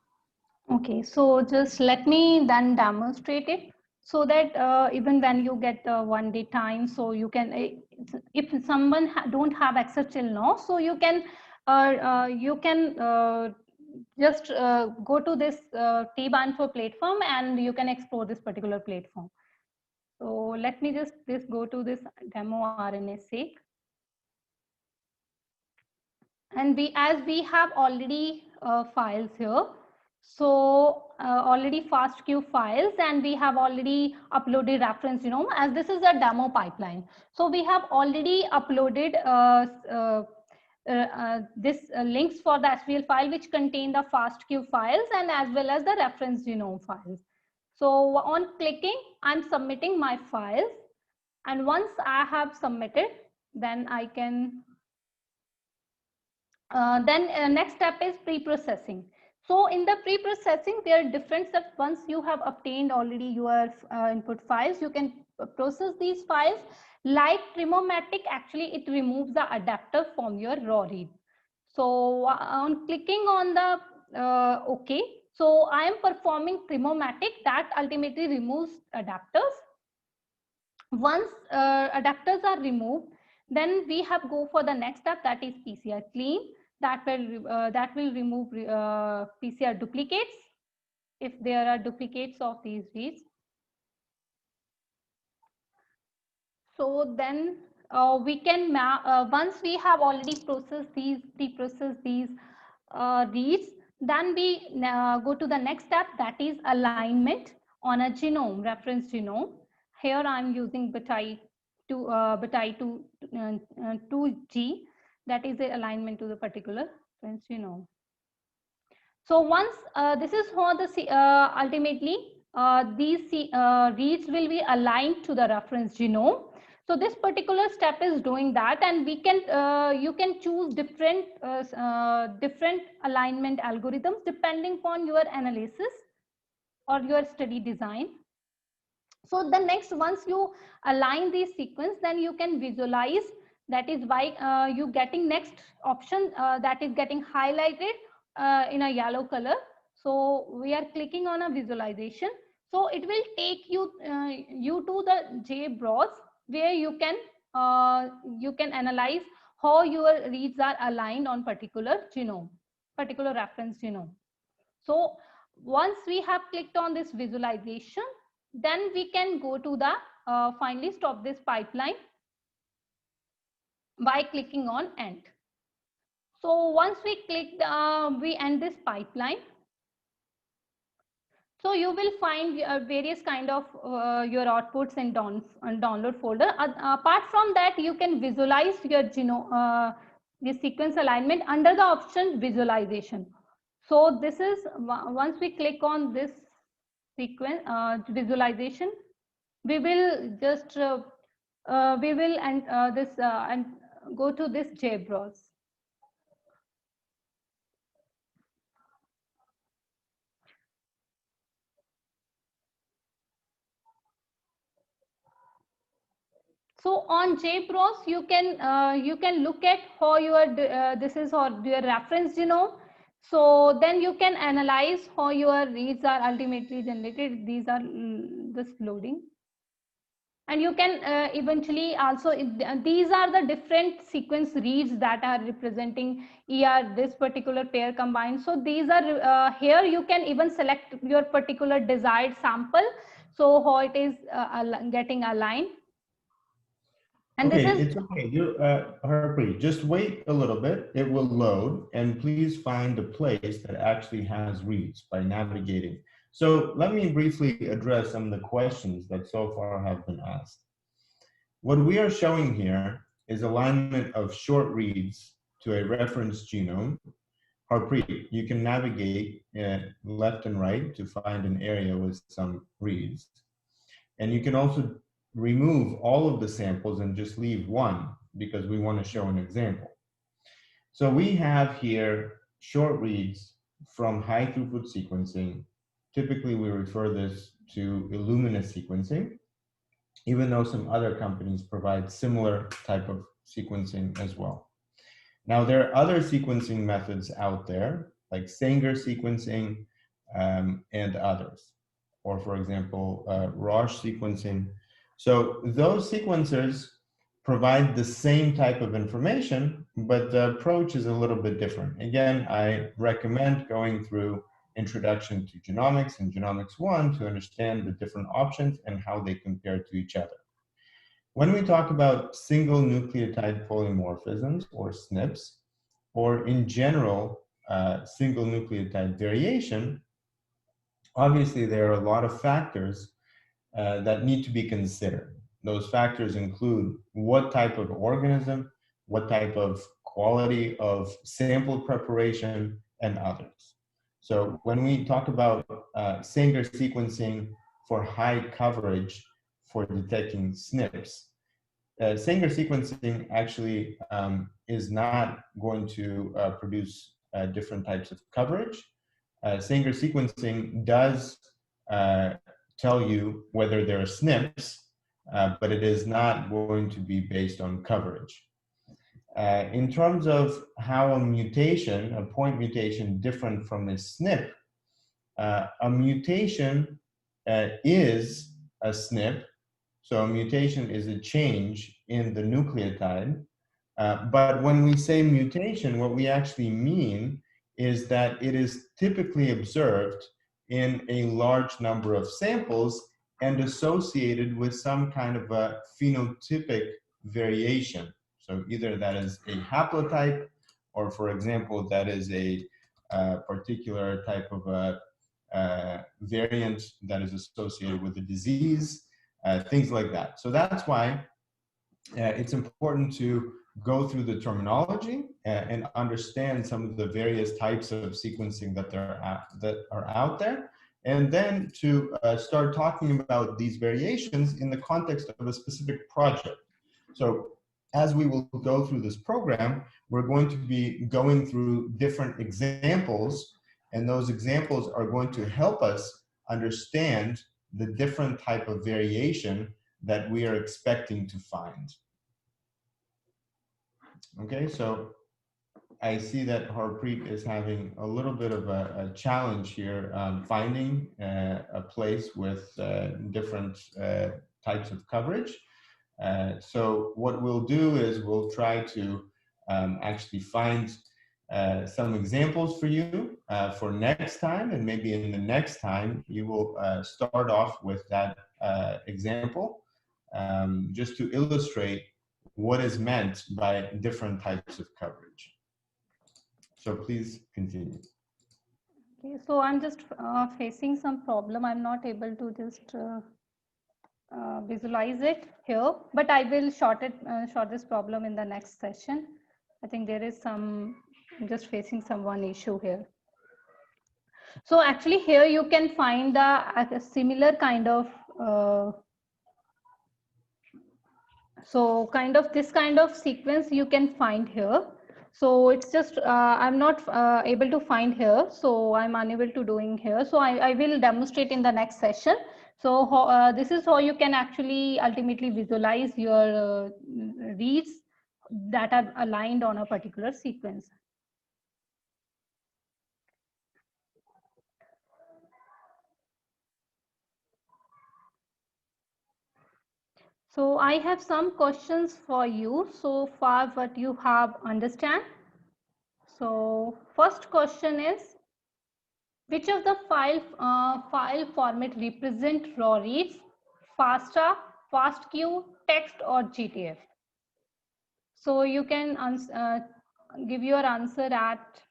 okay, so just let me then demonstrate it so that even when you get 1 day time, so you can, if someone don't have access till now, so you can just go to this T-Band4 platform and you can explore this particular platform. So let me just go to this demo RNA-seq. And as we have already files here, so already FASTQ files, and we have already uploaded reference genome, as this is a demo pipeline. So we have already uploaded this links for the SVL file which contain the FASTQ files and as well as the reference genome files. So on clicking, I'm submitting my files, and once I have submitted, then I can next step is pre-processing. So in the pre-processing, there are different steps. Once you have obtained already your input files, you can process these files. Like Trimomatic, actually it removes the adapter from your raw read. So on clicking on the OK, so I am performing Trimomatic that ultimately removes adapters. Once adapters are removed, then we have go for the next step, that is PCR clean. That will remove PCR duplicates if there are duplicates of these reads. So then we can once we have already processed these, pre-processed these reads, then we go to the next step, that is alignment on a genome, reference genome. Here I'm using Batai 2G, that is the alignment to the particular reference genome. So once this is how the ultimately these reads will be aligned to the reference genome. So this particular step is doing that, and we can you can choose different alignment algorithms depending upon your analysis or your study design. So the next, once you align these sequence, then you can visualize. That is why you getting next option that is getting highlighted in a yellow color. So we are clicking on a visualization. So it will take you to the JBROS, where you can analyze how your reads are aligned on particular genome, particular reference genome. So once we have clicked on this visualization, then we can go to the finally stop this pipeline by clicking on end. So once we click, we end this pipeline. So you will find various kind of your outputs in download folder. Apart from that, you can visualize your genome, the sequence alignment under the option visualization. So this is, once we click on this sequence visualization, we will just we will and go to this JBROS. So on JBROS, you can look at how your this is or your reference genome. So then you can analyze how your reads are ultimately generated. These are just loading. And you can eventually also, these are the different sequence reads that are representing this particular pair combined. So these are here you can even select your particular desired sample. So how it is getting aligned. And okay, this is, it's okay. Harpreet, just wait a little bit. It will load, and please find a place that actually has reads by navigating. So let me briefly address some of the questions that so far have been asked. What we are showing here is alignment of short reads to a reference genome. Harpreet, you can navigate left and right to find an area with some reads. And you can also remove all of the samples and just leave one because we want to show an example. So we have here short reads from high throughput sequencing. Typically, we refer this to Illumina sequencing, even though some other companies provide similar type of sequencing as well. Now, there are other sequencing methods out there, like Sanger sequencing and others, or for example, Roche sequencing. So those sequencers provide the same type of information, but the approach is a little bit different. Again, I recommend going through Introduction to Genomics and Genomics 1 to understand the different options and how they compare to each other. When we talk about single nucleotide polymorphisms, or SNPs, or in general, single nucleotide variation, obviously there are a lot of factors that need to be considered. Those factors include what type of organism, what type of quality of sample preparation, and others. So when we talk about Sanger sequencing for high coverage for detecting SNPs, Sanger sequencing actually is not going to produce different types of coverage. Sanger sequencing does tell you whether there are SNPs, but it is not going to be based on coverage. In terms of how a mutation, a point mutation different from a SNP, a mutation is a SNP. So a mutation is a change in the nucleotide. But when we say mutation, what we actually mean is that it is typically observed in a large number of samples and associated with some kind of a phenotypic variation. So either that is a haplotype, or for example, that is a particular type of a variant that is associated with a disease, things like that. So that's why it's important to go through the terminology and understand some of the various types of sequencing that are out there, and then to start talking about these variations in the context of a specific project. So as we will go through this program, we're going to be going through different examples, and those examples are going to help us understand the different type of variation that we are expecting to find. Okay, so I see that Harpreet is having a little bit of a challenge here finding a place with different types of coverage. So what we'll do is we'll try to actually find some examples for you for next time, and maybe in the next time you will start off with that example just to illustrate what is meant by different types of coverage. So please continue. Okay, so I'm just facing some problem. I'm not able to just visualize it here, but I will short this problem in the next session. I think there is some, I'm just facing some one issue here. So actually here you can find a similar kind of so kind of this kind of sequence you can find here. So it's just I'm not able to find here, so I'm unable to doing here. So I will demonstrate in the next session. So this is how you can actually ultimately visualize your reads that are aligned on a particular sequence. So I have some questions for you so far what you have understand. So first question is, which of the file format represent raw reads, FASTA, FASTQ, text or GTF? So you can give your answer at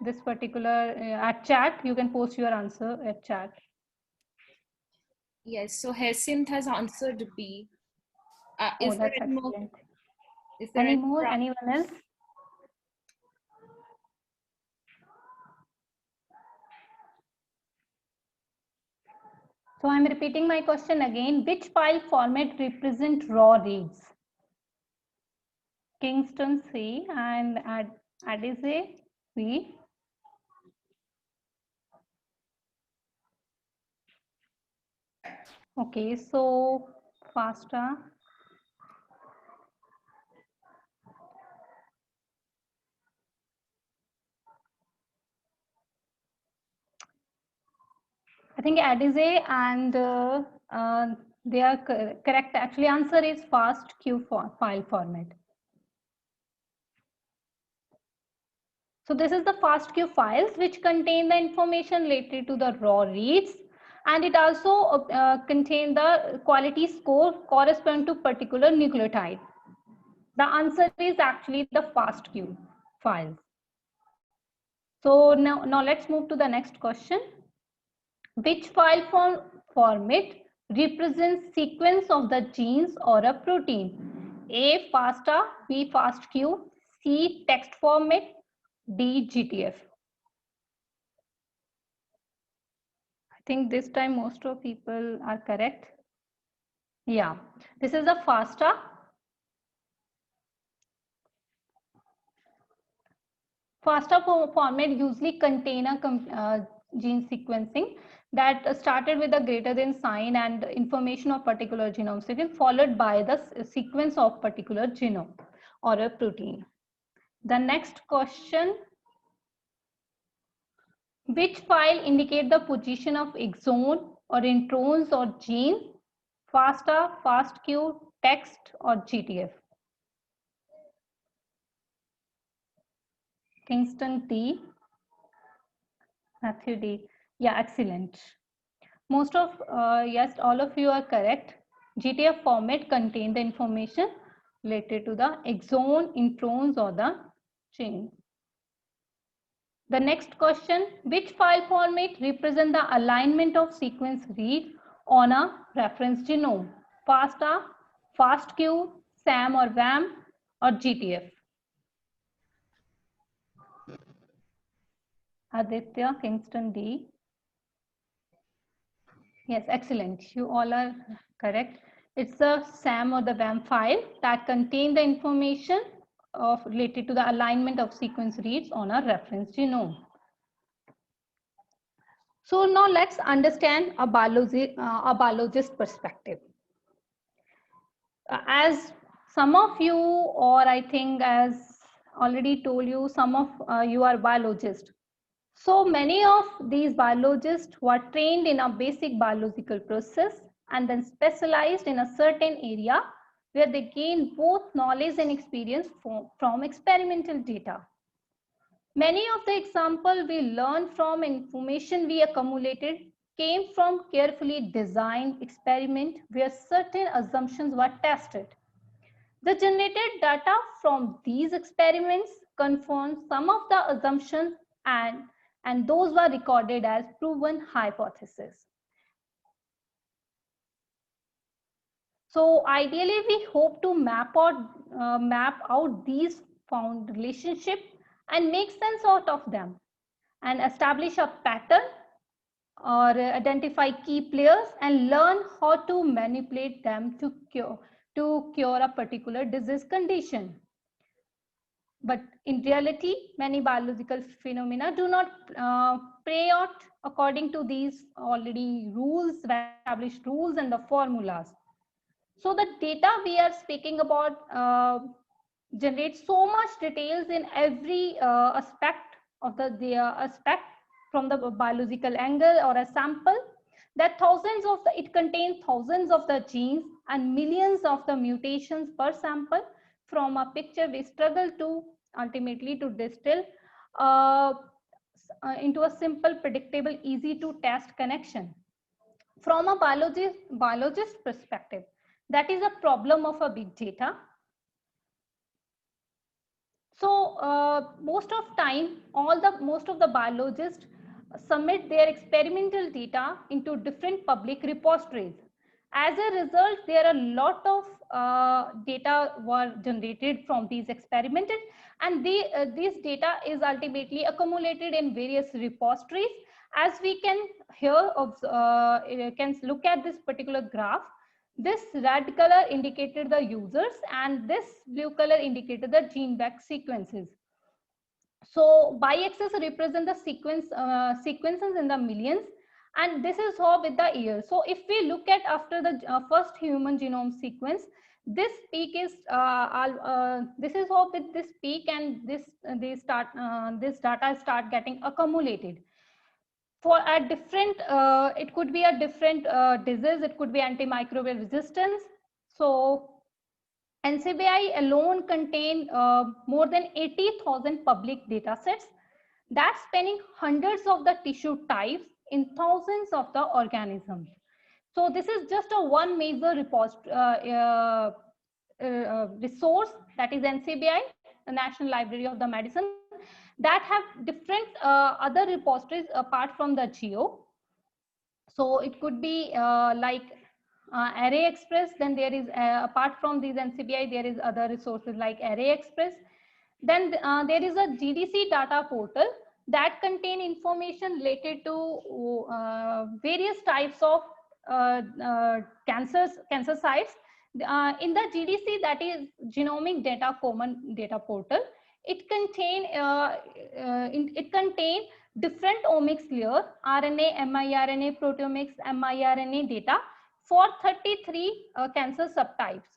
this particular, at chat. You can post your answer at chat. Yes, so Hyacinth has answered B. Oh, that's excellent. Is there any more? Anyone else? So I'm repeating my question again. Which file format represent raw reads? Kingston C and Adize C. Okay, so FASTA. I think Adize and they are correct. Actually, answer is FASTQ file format. So this is the FASTQ files which contain the information related to the raw reads, and it also contain the quality score corresponding to particular nucleotide. The answer is actually the FASTQ files. So now let's move to the next question. Which file format represents sequence of the genes or a protein? A, FASTA, B, FASTQ, C, text format, D, GTF. I think this time most of people are correct. Yeah, this is a FASTA. FASTA format usually contain a gene sequencing that started with a greater than sign and information of particular genome sequence followed by the sequence of particular genome or a protein. The next question, which file indicate the position of exon or introns or genes? FASTA, FASTQ, text or GTF? Kingston T, Matthew D. Yeah, excellent. Most of, yes, all of you are correct. GTF format contain the information related to the exon, introns or the chain. The next question, which file format represent the alignment of sequence read on a reference genome? FASTA, FASTQ, SAM or VAM or GTF? Aditya, Kingston D. Yes, excellent. You all are correct. It's the SAM or the WAM file that contain the information related to the alignment of sequence reads on a reference genome. So now let's understand a biologist perspective. As some of you, or I think as already told you, some of you are biologists. So many of these biologists were trained in a basic biological process and then specialized in a certain area where they gain both knowledge and experience from experimental data. Many of the examples we learned from information we accumulated came from carefully designed experiment where certain assumptions were tested. The generated data from these experiments confirmed some of the assumptions and those were recorded as proven hypotheses. So ideally, we hope to map out these found relationships and make sense out of them and establish a pattern or identify key players and learn how to manipulate them to cure a particular disease condition. But in reality, many biological phenomena do not play out according to these already established rules and the formulas. So the data we are speaking about generates so much details in every aspect of the aspect from the biological angle or a sample that it contains thousands of the genes and millions of the mutations per sample. From a picture we struggle to ultimately to distill into a simple, predictable, easy to test connection. From a biologist perspective, that is a problem of a big data. So most of the biologists submit their experimental data into different public repositories. As a result, there are a lot of data were generated from these experiments, and this data is ultimately accumulated in various repositories. As we can here can look at this particular graph. This red color indicated the users and this blue color indicated the gene bank sequences. So y-axis represent the sequences in the millions, and this is how with the year. So if we look at after the first human genome sequence, this peak is this is how with this peak, and this data start getting accumulated. For a different, it could be a different disease, it could be antimicrobial resistance. So NCBI alone contain more than 80,000 public data sets that's spanning hundreds of the tissue types in thousands of the organisms. So this is just a one major resource, that is NCBI, the National Library of the Medicine, that have different other repositories apart from the GEO. So it could be like Array Express. Then there is apart from these NCBI, there is other resources like Array Express. Then there is a GDC data portal that contain information related to various types of cancer sites. In the GDC, that is Genomic Data Common Data Portal, it contain different omics layer, RNA, miRNA, proteomics, miRNA data for 33 cancer subtypes.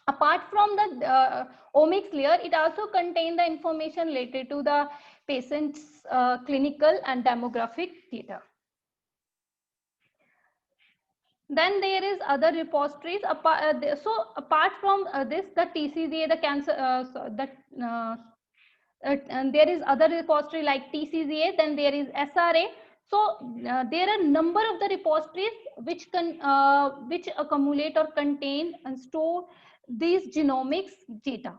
Apart from the omics layer, it also contains the information related to the patient's clinical and demographic data. Then there is other repositories. So apart from this, the TCGA, the cancer, and there is other repository like TCGA. Then there is SRA. So there are a number of the repositories which accumulate or contain and store these genomics data.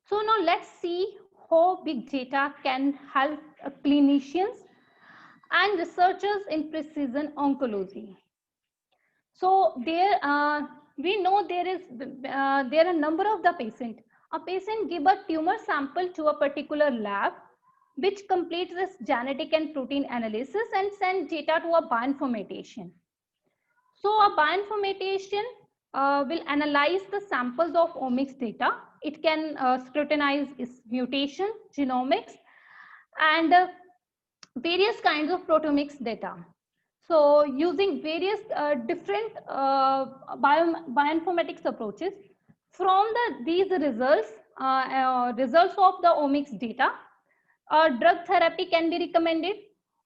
So now let's see how big data can help clinicians and researchers in precision oncology. So there, we know there are a number of the patient. A patient give a tumor sample to a particular lab. which completes this genetic and protein analysis and sends data to a bioinformatician. So a bioinformatician will analyze the samples of omics data. It can scrutinize its mutation, genomics, and various kinds of proteomics data. So using various different bioinformatics approaches, from these results of the omics data, a drug therapy can be recommended,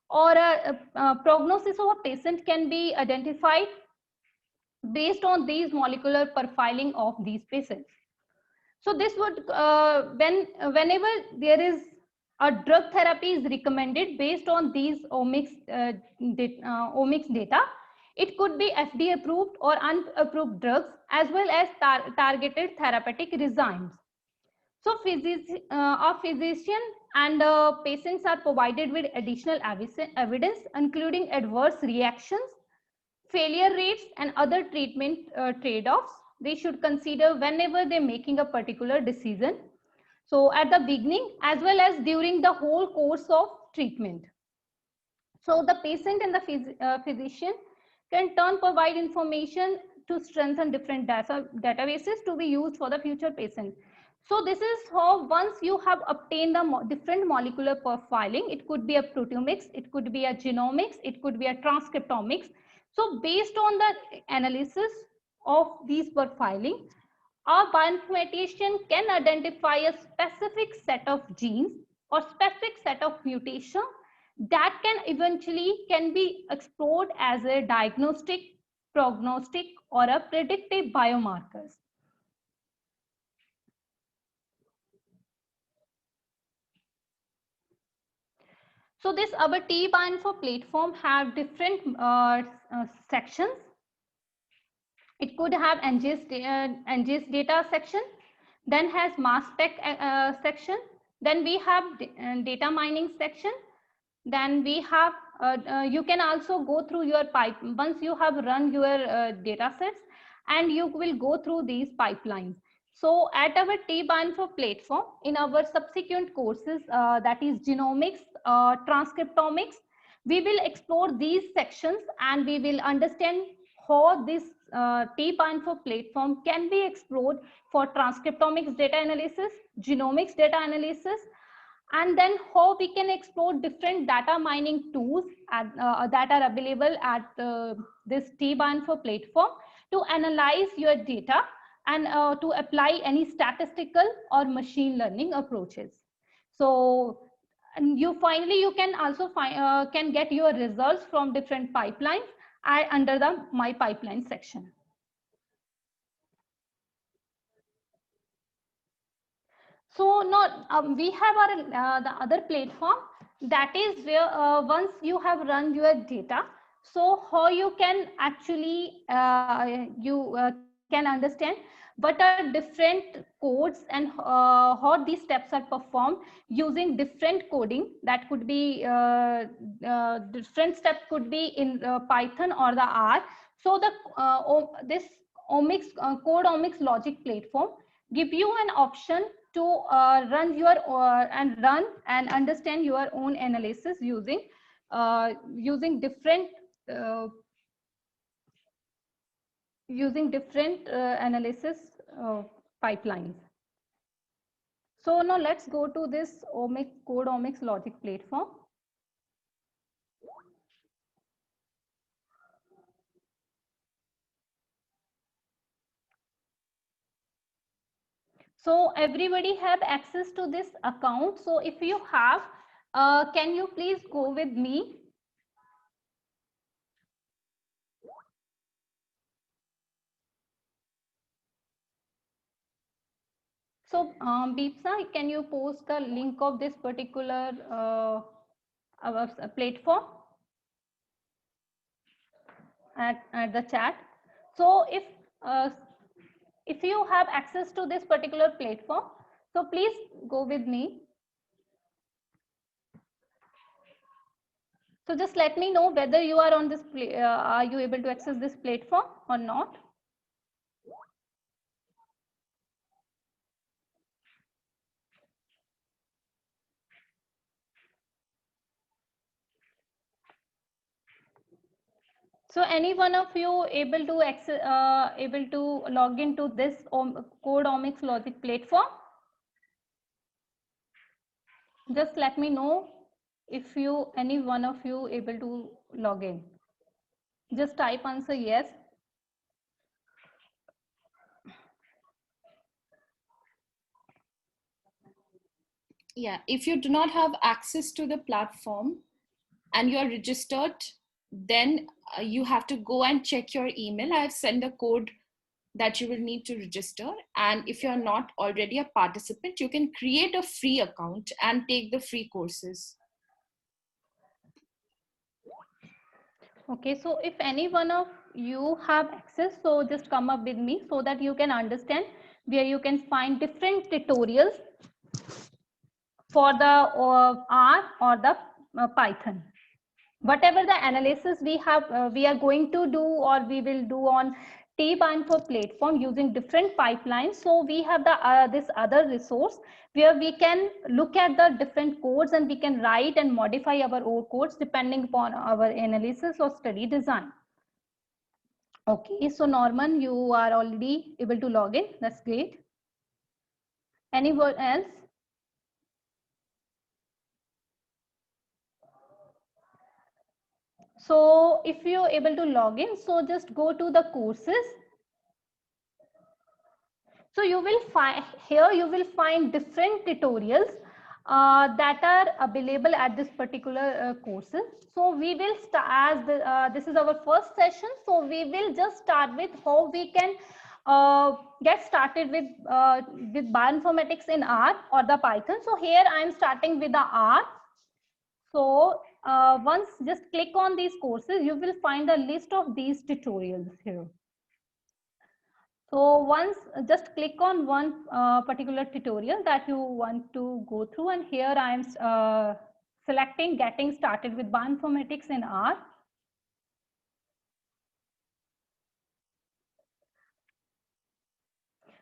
or a prognosis of a patient can be identified based on these molecular profiling of these patients. So this would, whenever there is a drug therapy is recommended based on these omics data, it could be FDA approved or unapproved drugs, as well as targeted therapeutic regimes. So a physician and patients are provided with additional evidence, including adverse reactions, failure rates, and other treatment trade-offs they should consider whenever they're making a particular decision. So at the beginning, as well as during the whole course of treatment. So the patient and the physician can turn provide information to strengthen different databases to be used for the future patient. So this is how, once you have obtained the different molecular profiling, it could be a proteomics, it could be a genomics, it could be a transcriptomics. So based on the analysis of these profiling, our bioinformatician can identify a specific set of genes or specific set of mutation that can eventually be explored as a diagnostic, prognostic, or a predictive biomarkers. So this our T-Bioinfo platform have different sections. It could have NGS data section, then has mass spec section, then we have data mining section, then we have you can also go through your pipe once you have run your data sets, and you will go through these pipelines. So at our T-Bioinfo platform, in our subsequent courses, that is genomics, transcriptomics, we will explore these sections and we will understand how this T-Bioinfo platform can be explored for transcriptomics data analysis, genomics data analysis, and then how we can explore different data mining tools that are available at this T-Bioinfo platform to analyze your data and to apply any statistical or machine learning approaches. So, and you can also can get your results from different pipelines under the My Pipeline section. So now we have our the other platform, that is where once you have run your data, so how you can actually can understand what are different codes and how these steps are performed using different coding. That could be different steps could be in Python or the R. So the this omics code omics logic platform give you an option to run and understand your own analysis using different analysis pipelines. So now let's go to this code omics logic platform. So everybody have access to this account. So if you have, can you please go with me? So Beepsa, can you post the link of this particular platform at the chat? So if you have access to this particular platform, so please go with me. So just let me know whether you are on this, are you able to access this platform or not? So any one of you able to access, able to log into this Codeomics Logic platform? Just let me know if you, any one of you able to log in. Just type answer yes. Yeah, if you do not have access to the platform and you are registered, then you have to go and check your email. I have sent a code that you will need to register. And if you're not already a participant, you can create a free account and take the free courses. Okay, so if any one of you have access, so just come up with me so that you can understand where you can find different tutorials for the R or the Python. Whatever the analysis we have, we are going to do or we will do on tbind4 platform using different pipelines. So we have the this other resource where we can look at the different codes and we can write and modify our own codes depending upon our analysis or study design. Okay, so Norman, you are already able to log in. That's great. Anyone else? So if you're able to log in, so just go to the courses. So you will find here, you will find different tutorials that are available at this particular courses. So we will start as this is our first session. So we will just start with how we can get started with bioinformatics in R or the Python. So here I am starting with the R. So once just click on these courses, you will find a list of these tutorials here. So once just click on one particular tutorial that you want to go through, and here I am selecting getting started with bioinformatics in R.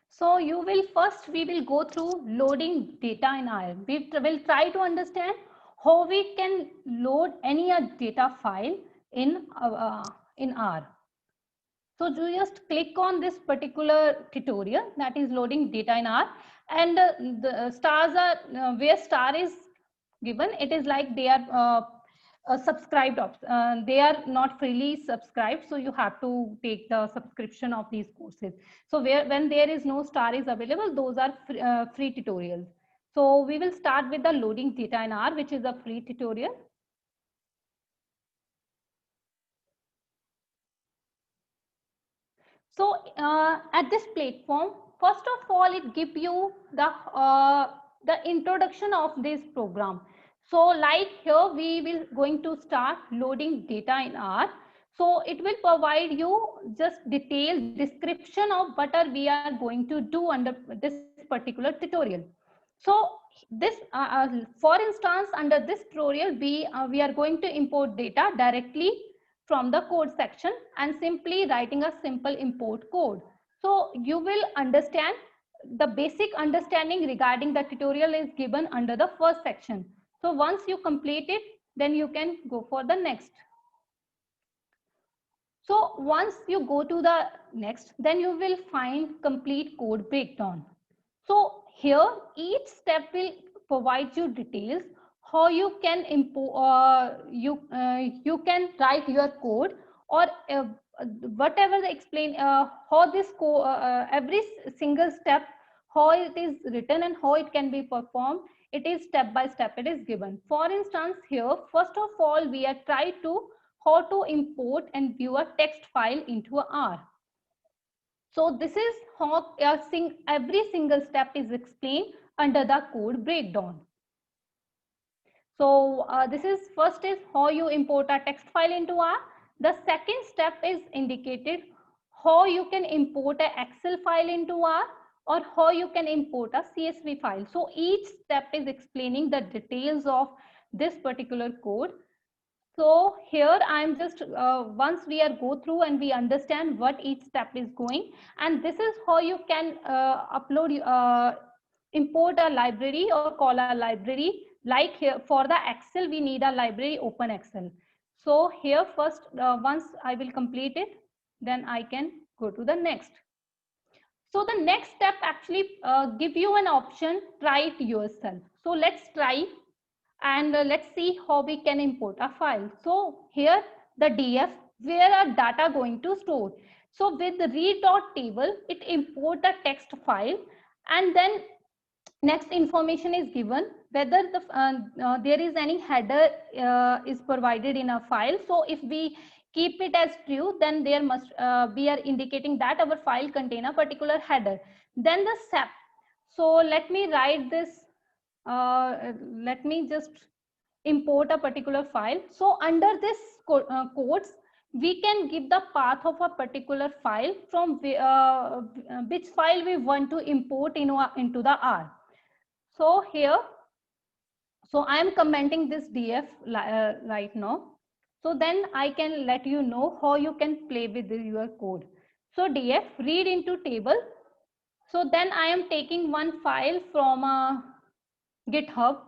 So you will first, we will go through loading data in R. We will try to understand how we can load any data file in R. So you just click on this particular tutorial that is loading data in R, and the stars are where star is given. It is like they are subscribed. They are not freely subscribed, so you have to take the subscription of these courses. So when there is no star is available, those are free tutorials. So we will start with the loading data in R, which is a free tutorial. So at this platform, first of all, it gives you the introduction of this program. So like here, we will going to start loading data in R. So it will provide you just detailed description of what we are going to do under this particular tutorial. So this, for instance, under this tutorial, we are going to import data directly from the code section and simply writing a simple import code. So you will understand the basic understanding regarding the tutorial is given under the first section. So once you complete it, then you can go for the next. So once you go to the next, then you will find complete code breakdown. So here each step will provide you details how you can import, you can write your code, or whatever they explain how this every single step, how it is written and how it can be performed. It is step by step, it is given. For instance, here first of all we are trying to how to import and view a text file into R. So this is how every single step is explained under the code breakdown. So this is first is how you import a text file into R. The second step is indicated how you can import an Excel file into R, or how you can import a CSV file. So each step is explaining the details of this particular code. So here I'm just once we are go through and we understand what each step is going, and this is how you can upload import a library or call a library. Like here for the Excel we need a library Open Excel. So here first, once I will complete it, then I can go to the next. So the next step actually give you an option, try it yourself. So let's try and let's see how we can import a file. So here the df, where are data going to store? So with the read.table, it import a text file, and then next information is given whether there is any header is provided in a file. So if we keep it as true, then there must we are indicating that our file contain a particular header. Then the sep. So let me write this. Let me just import a particular file. So under this quotes, we can give the path of a particular file from which file we want to import into the R. So here, so I am commenting this df right now. So then I can let you know how you can play with your code. So df read into table. So then I am taking one file from GitHub.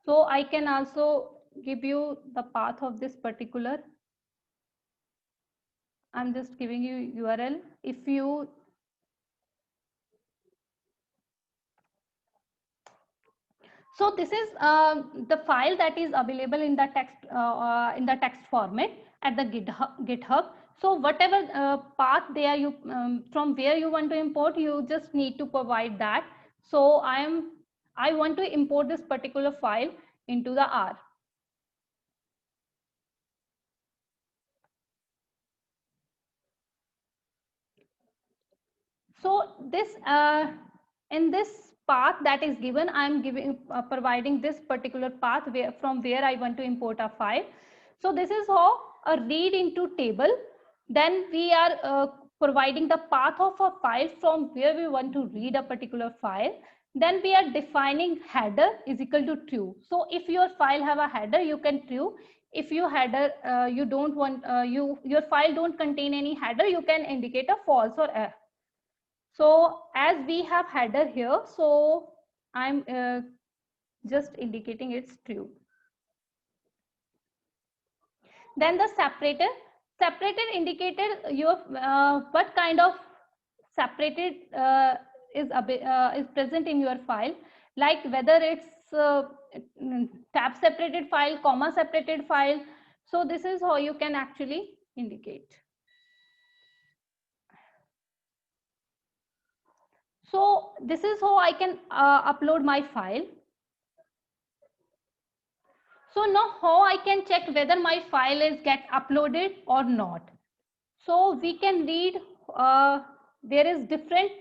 So I can also give you the path of this particular. I'm just giving you URL. If you So this is the file that is available in the text format at the GitHub. So whatever path there you from where you want to import, you just need to provide that. So I want to import this particular file into the R. So this in this path that is given, I am giving providing this particular path from where I want to import a file. So this is how a read into table. Then we are providing the path of a file from where we want to read a particular file. Then we are defining header is equal to true. So if your file have a header, you can true. If your header you don't want your file don't contain any header, you can indicate a false or a. So as we have header here, so I'm just indicating it's true. Then the separator indicated your what kind of separated is present in your file, like whether it's tab separated file, comma separated file. So this is how you can actually indicate. So this is how I can upload my file. So now how I can check whether my file is get uploaded or not. So we can read, there is different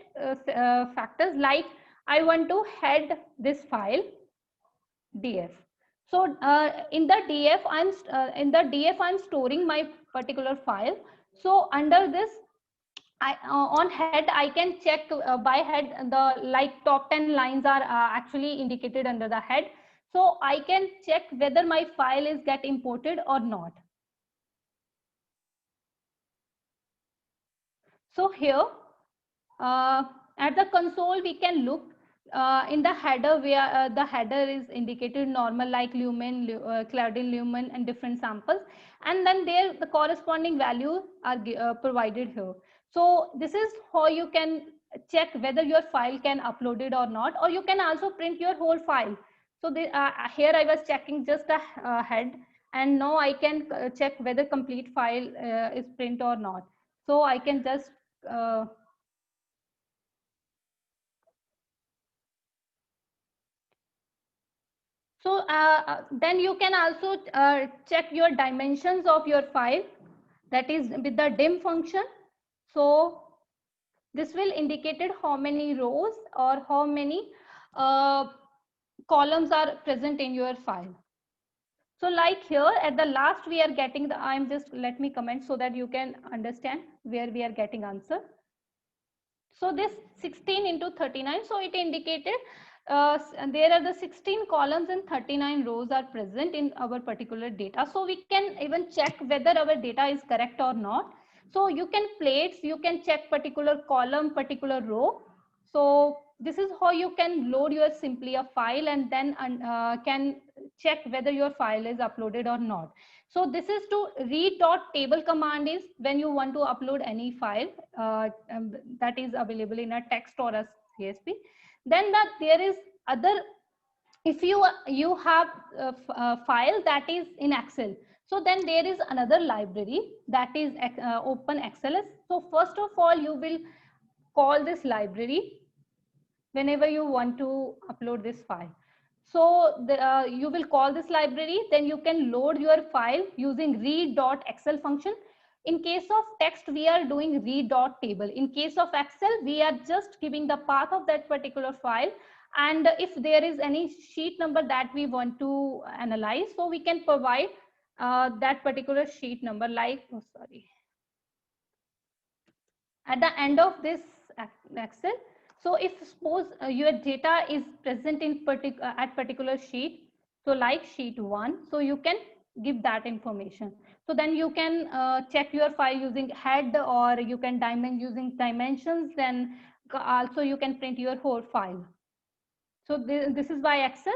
factors, like I want to head this file df. So in the df I'm storing my particular file. So under this on head I can check by head, the like top 10 lines are actually indicated under the head. So I can check whether my file is get imported or not. So here at the console we can look in the header where the header is indicated normal, like lumen, Claudin lumen and different samples, and then there the corresponding values are provided here. So this is how you can check whether your file can uploaded or not, or you can also print your whole file. So here I was checking just a head, and now I can check whether complete file is print or not. So I can just so then you can also check your dimensions of your file, that is with the dim function. So this will indicate how many rows or how many columns are present in your file. So like here at the last we are getting the, I'm just let me comment so that you can understand where we are getting answer. So this 16 into 39, so it indicated there are the 16 columns and 39 rows are present in our particular data. So we can even check whether our data is correct or not. So you can plate, you can check particular column, particular row. So this is how you can load your simply a file and then can check whether your file is uploaded or not. So this is to read.table command is when you want to upload any file that is available in a text or a CSV. Then there is other, if you have a file that is in Excel, so then there is another library that is OpenXLS. So first of all, you will call this library whenever you want to upload this file. So you will call this library, then you can load your file using read.excel function. In case of text, we are doing read.table. In case of Excel, we are just giving the path of that particular file. And if there is any sheet number that we want to analyze, so we can provide that particular sheet number, like, oh, sorry, at the end of this Excel. So if suppose your data is present in at particular sheet, so like sheet 1, so you can give that information. So then you can check your file using head, or you can using dimensions, then also you can print your whole file. So this is by Excel.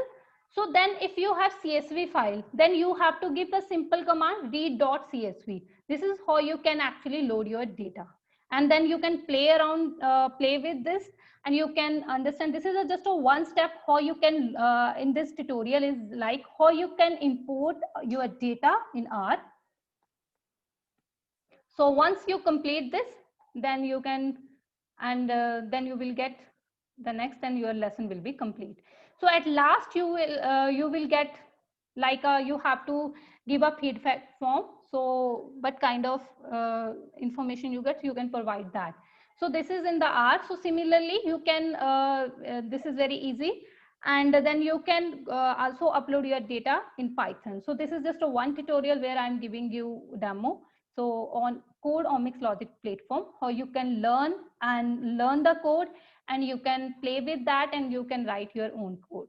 So then if you have CSV file, then you have to give the simple command read.csv. This is how you can actually load your data. And then you can play around, play with this, and you can understand. This is just a one step how you can, in this tutorial is like how you can import your data in R. So once you complete this, then you can, and then you will get the next, and your lesson will be complete. So at last you will get like you have to give a feedback form. So what kind of information you get, you can provide that. So this is in the R. So similarly, you can, this is very easy. And then you can also upload your data in Python. So this is just a one tutorial where I'm giving you demo. So on CodeOmics Logic platform, how you can learn the code, and you can play with that, and you can write your own code.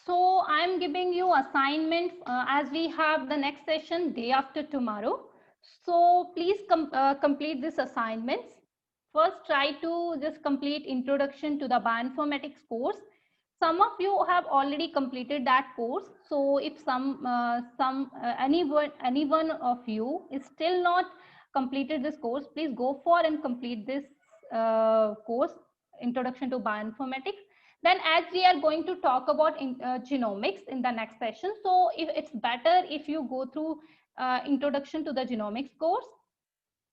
So I'm giving you assignment as we have the next session day after tomorrow. So please complete this assignments. First, try to just complete introduction to the bioinformatics course. Some of you have already completed that course. So if anyone of you is still not completed this course, please go for and complete this course, Introduction to Bioinformatics. Then as we are going to talk about genomics in the next session, so if it's better if you go through introduction to the genomics course,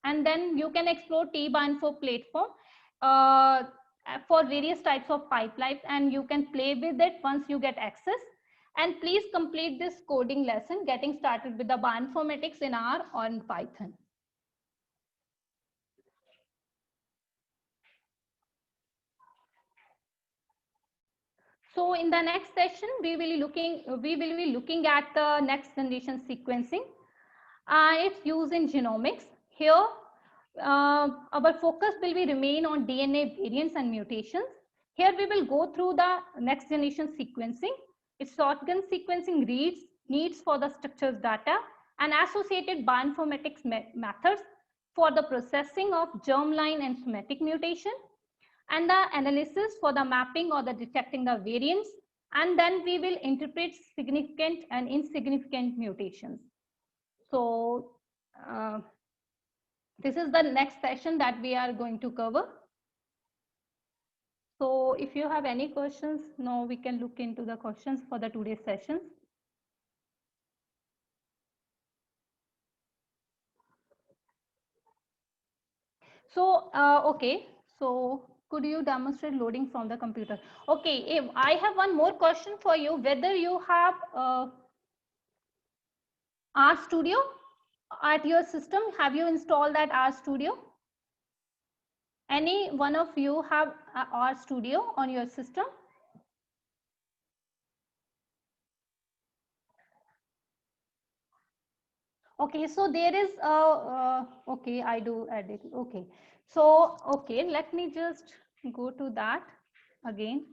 and then you can explore T-Bioinfo platform for various types of pipelines, and you can play with it once you get access. And please complete this coding lesson, getting started with the bioinformatics in R or in Python. So in the next session, we will be looking at the next generation sequencing and its use in genomics. Here, our focus will be remain on DNA variants and mutations. Here we will go through the next generation sequencing, its shotgun sequencing needs for the structures data, and associated bioinformatics methods for the processing of germline and somatic mutation, and the analysis for the mapping or the detecting the variants, and then we will interpret significant and insignificant mutations. So this is the next session that we are going to cover. So if you have any questions, now we can look into the questions for the today's sessions. So, okay, so could you demonstrate loading from the computer? Okay, if I have one more question for you, whether you have RStudio at your system, have you installed that RStudio? Any one of you have RStudio on your system? Okay, so there is okay, I do edit. Okay, so okay, let me just go to that again.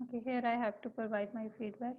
Okay, here I have to provide my feedback.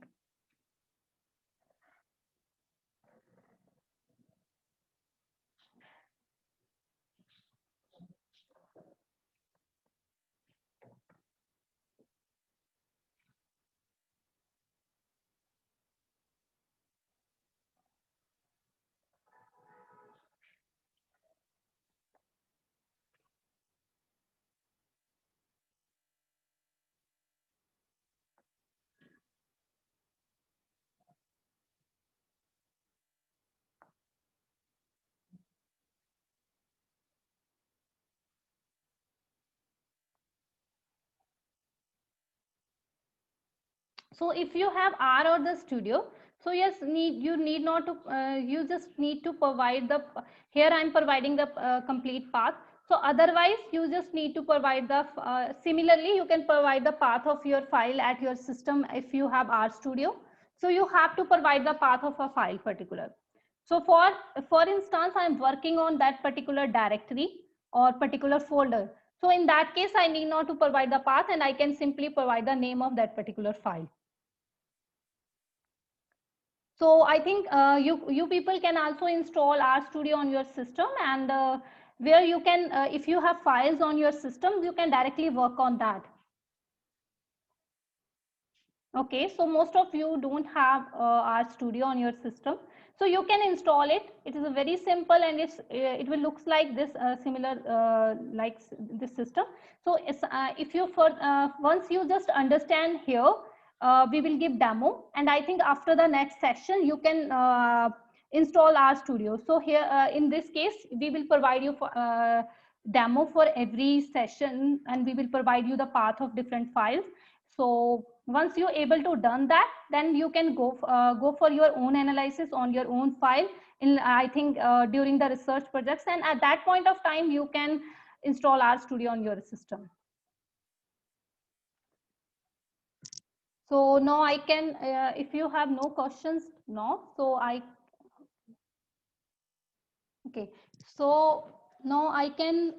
So if you have R or the studio, so yes, you need not to, you just need to provide the, here I am providing the complete path. So otherwise you just need to provide the, similarly you can provide the path of your file at your system if you have R studio. So you have to provide the path of a file particular. So for instance, I am working on that particular directory or particular folder. So in that case, I need not to provide the path and I can simply provide the name of that particular file. So I think you people can also install RStudio on your system, and where you can, if you have files on your system, you can directly work on that. Okay, so most of you don't have RStudio on your system, so you can install it. It is a very simple, and it will looks like this similar like this system. So it's, if you once you just understand here, we will give demo, and I think after the next session you can install RStudio. So here in this case we will provide you for demo for every session, and we will provide you the path of different files. So once you're able to done that, then you can go for your own analysis on your own file in, I think, during the research projects, and at that point of time you can install RStudio on your system. So now I can, if you have no questions now, so okay, so now I can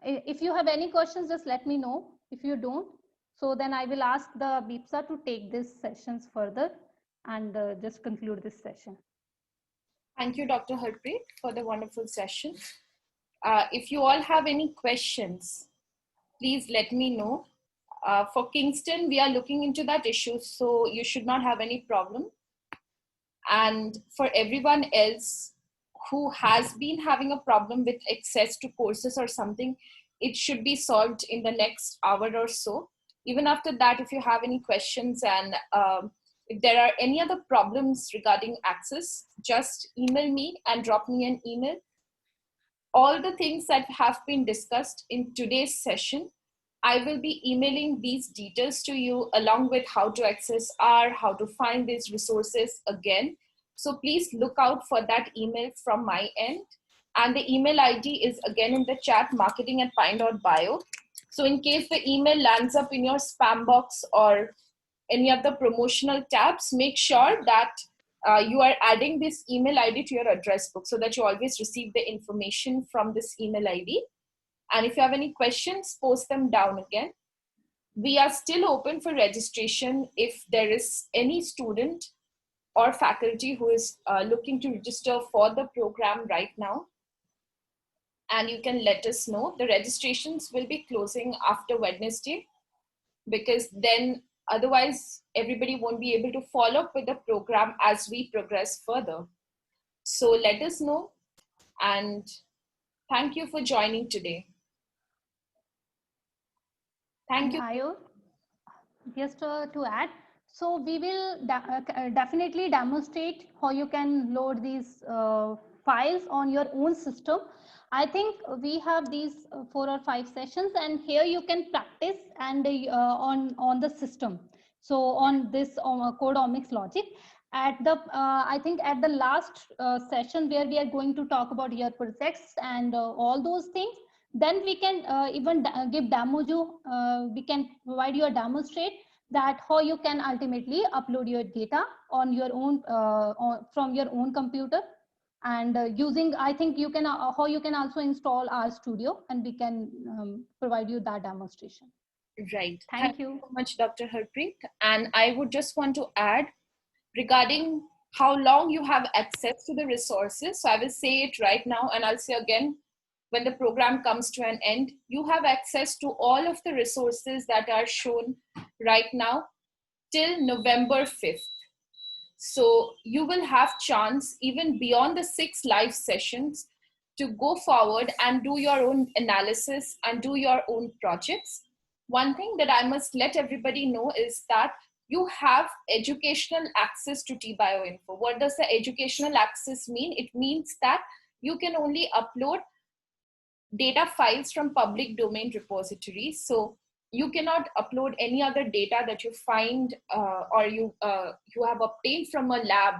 if you have any questions, just let me know. If you don't, so then I will ask the BIPSA to take these sessions further and just conclude this session. Thank you, Dr. Harpreet, for the wonderful session. If you all have any questions, please let me know. For Kingston, we are looking into that issue, so you should not have any problem. And for everyone else who has been having a problem with access to courses or something, it should be solved in the next hour or so. Even after that, if you have any questions and if there are any other problems regarding access, just email me and drop me an email. All the things that have been discussed in today's session, I will be emailing these details to you along with how to access R, how to find these resources again. So please look out for that email from my end. And the email ID is again in the chat, marketing@pine.bio. So in case the email lands up in your spam box or any of the promotional tabs, make sure that you are adding this email ID to your address book so that you always receive the information from this email ID. And if you have any questions, post them down again. We are still open for registration if there is any student or faculty who is looking to register for the program right now. And you can let us know. The registrations will be closing after Wednesday, because then otherwise everybody won't be able to follow up with the program as we progress further. So let us know, and thank you for joining today. Thank you. Ayur, just to add, so we will definitely demonstrate how you can load these files on your own system. I think we have these 4 or 5 sessions, and here you can practice and on the system. So on this Codeomics logic, at the I think at the last session where we are going to talk about your projects and all those things, then we can even give demo. We can provide you a demonstrate that how you can ultimately upload your data on your own from your own computer, And using, I think you can, how you can also install RStudio, and we can provide you that demonstration. Right. Thank you so much, Dr. Harpreet. And I would just want to add regarding how long you have access to the resources. So I will say it right now, and I'll say again, when the program comes to an end, you have access to all of the resources that are shown right now till November 5th. So you will have chance even beyond the 6 live sessions to go forward and do your own analysis and do your own projects. One thing that I must let everybody know is that you have educational access to TBioInfo. What does the educational access mean? It means that you can only upload data files from public domain repositories. So you cannot upload any other data that you find or you have obtained from a lab.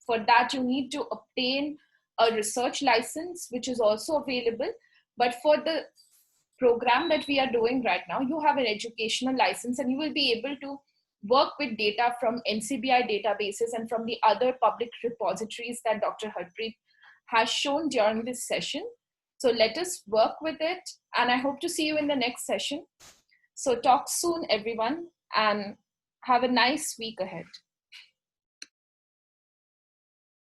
For that, you need to obtain a research license, which is also available. But for the program that we are doing right now, you have an educational license, and you will be able to work with data from NCBI databases and from the other public repositories that Dr. Harpreet has shown during this session. So let us work with it, and I hope to see you in the next session. So talk soon, everyone, and have a nice week ahead.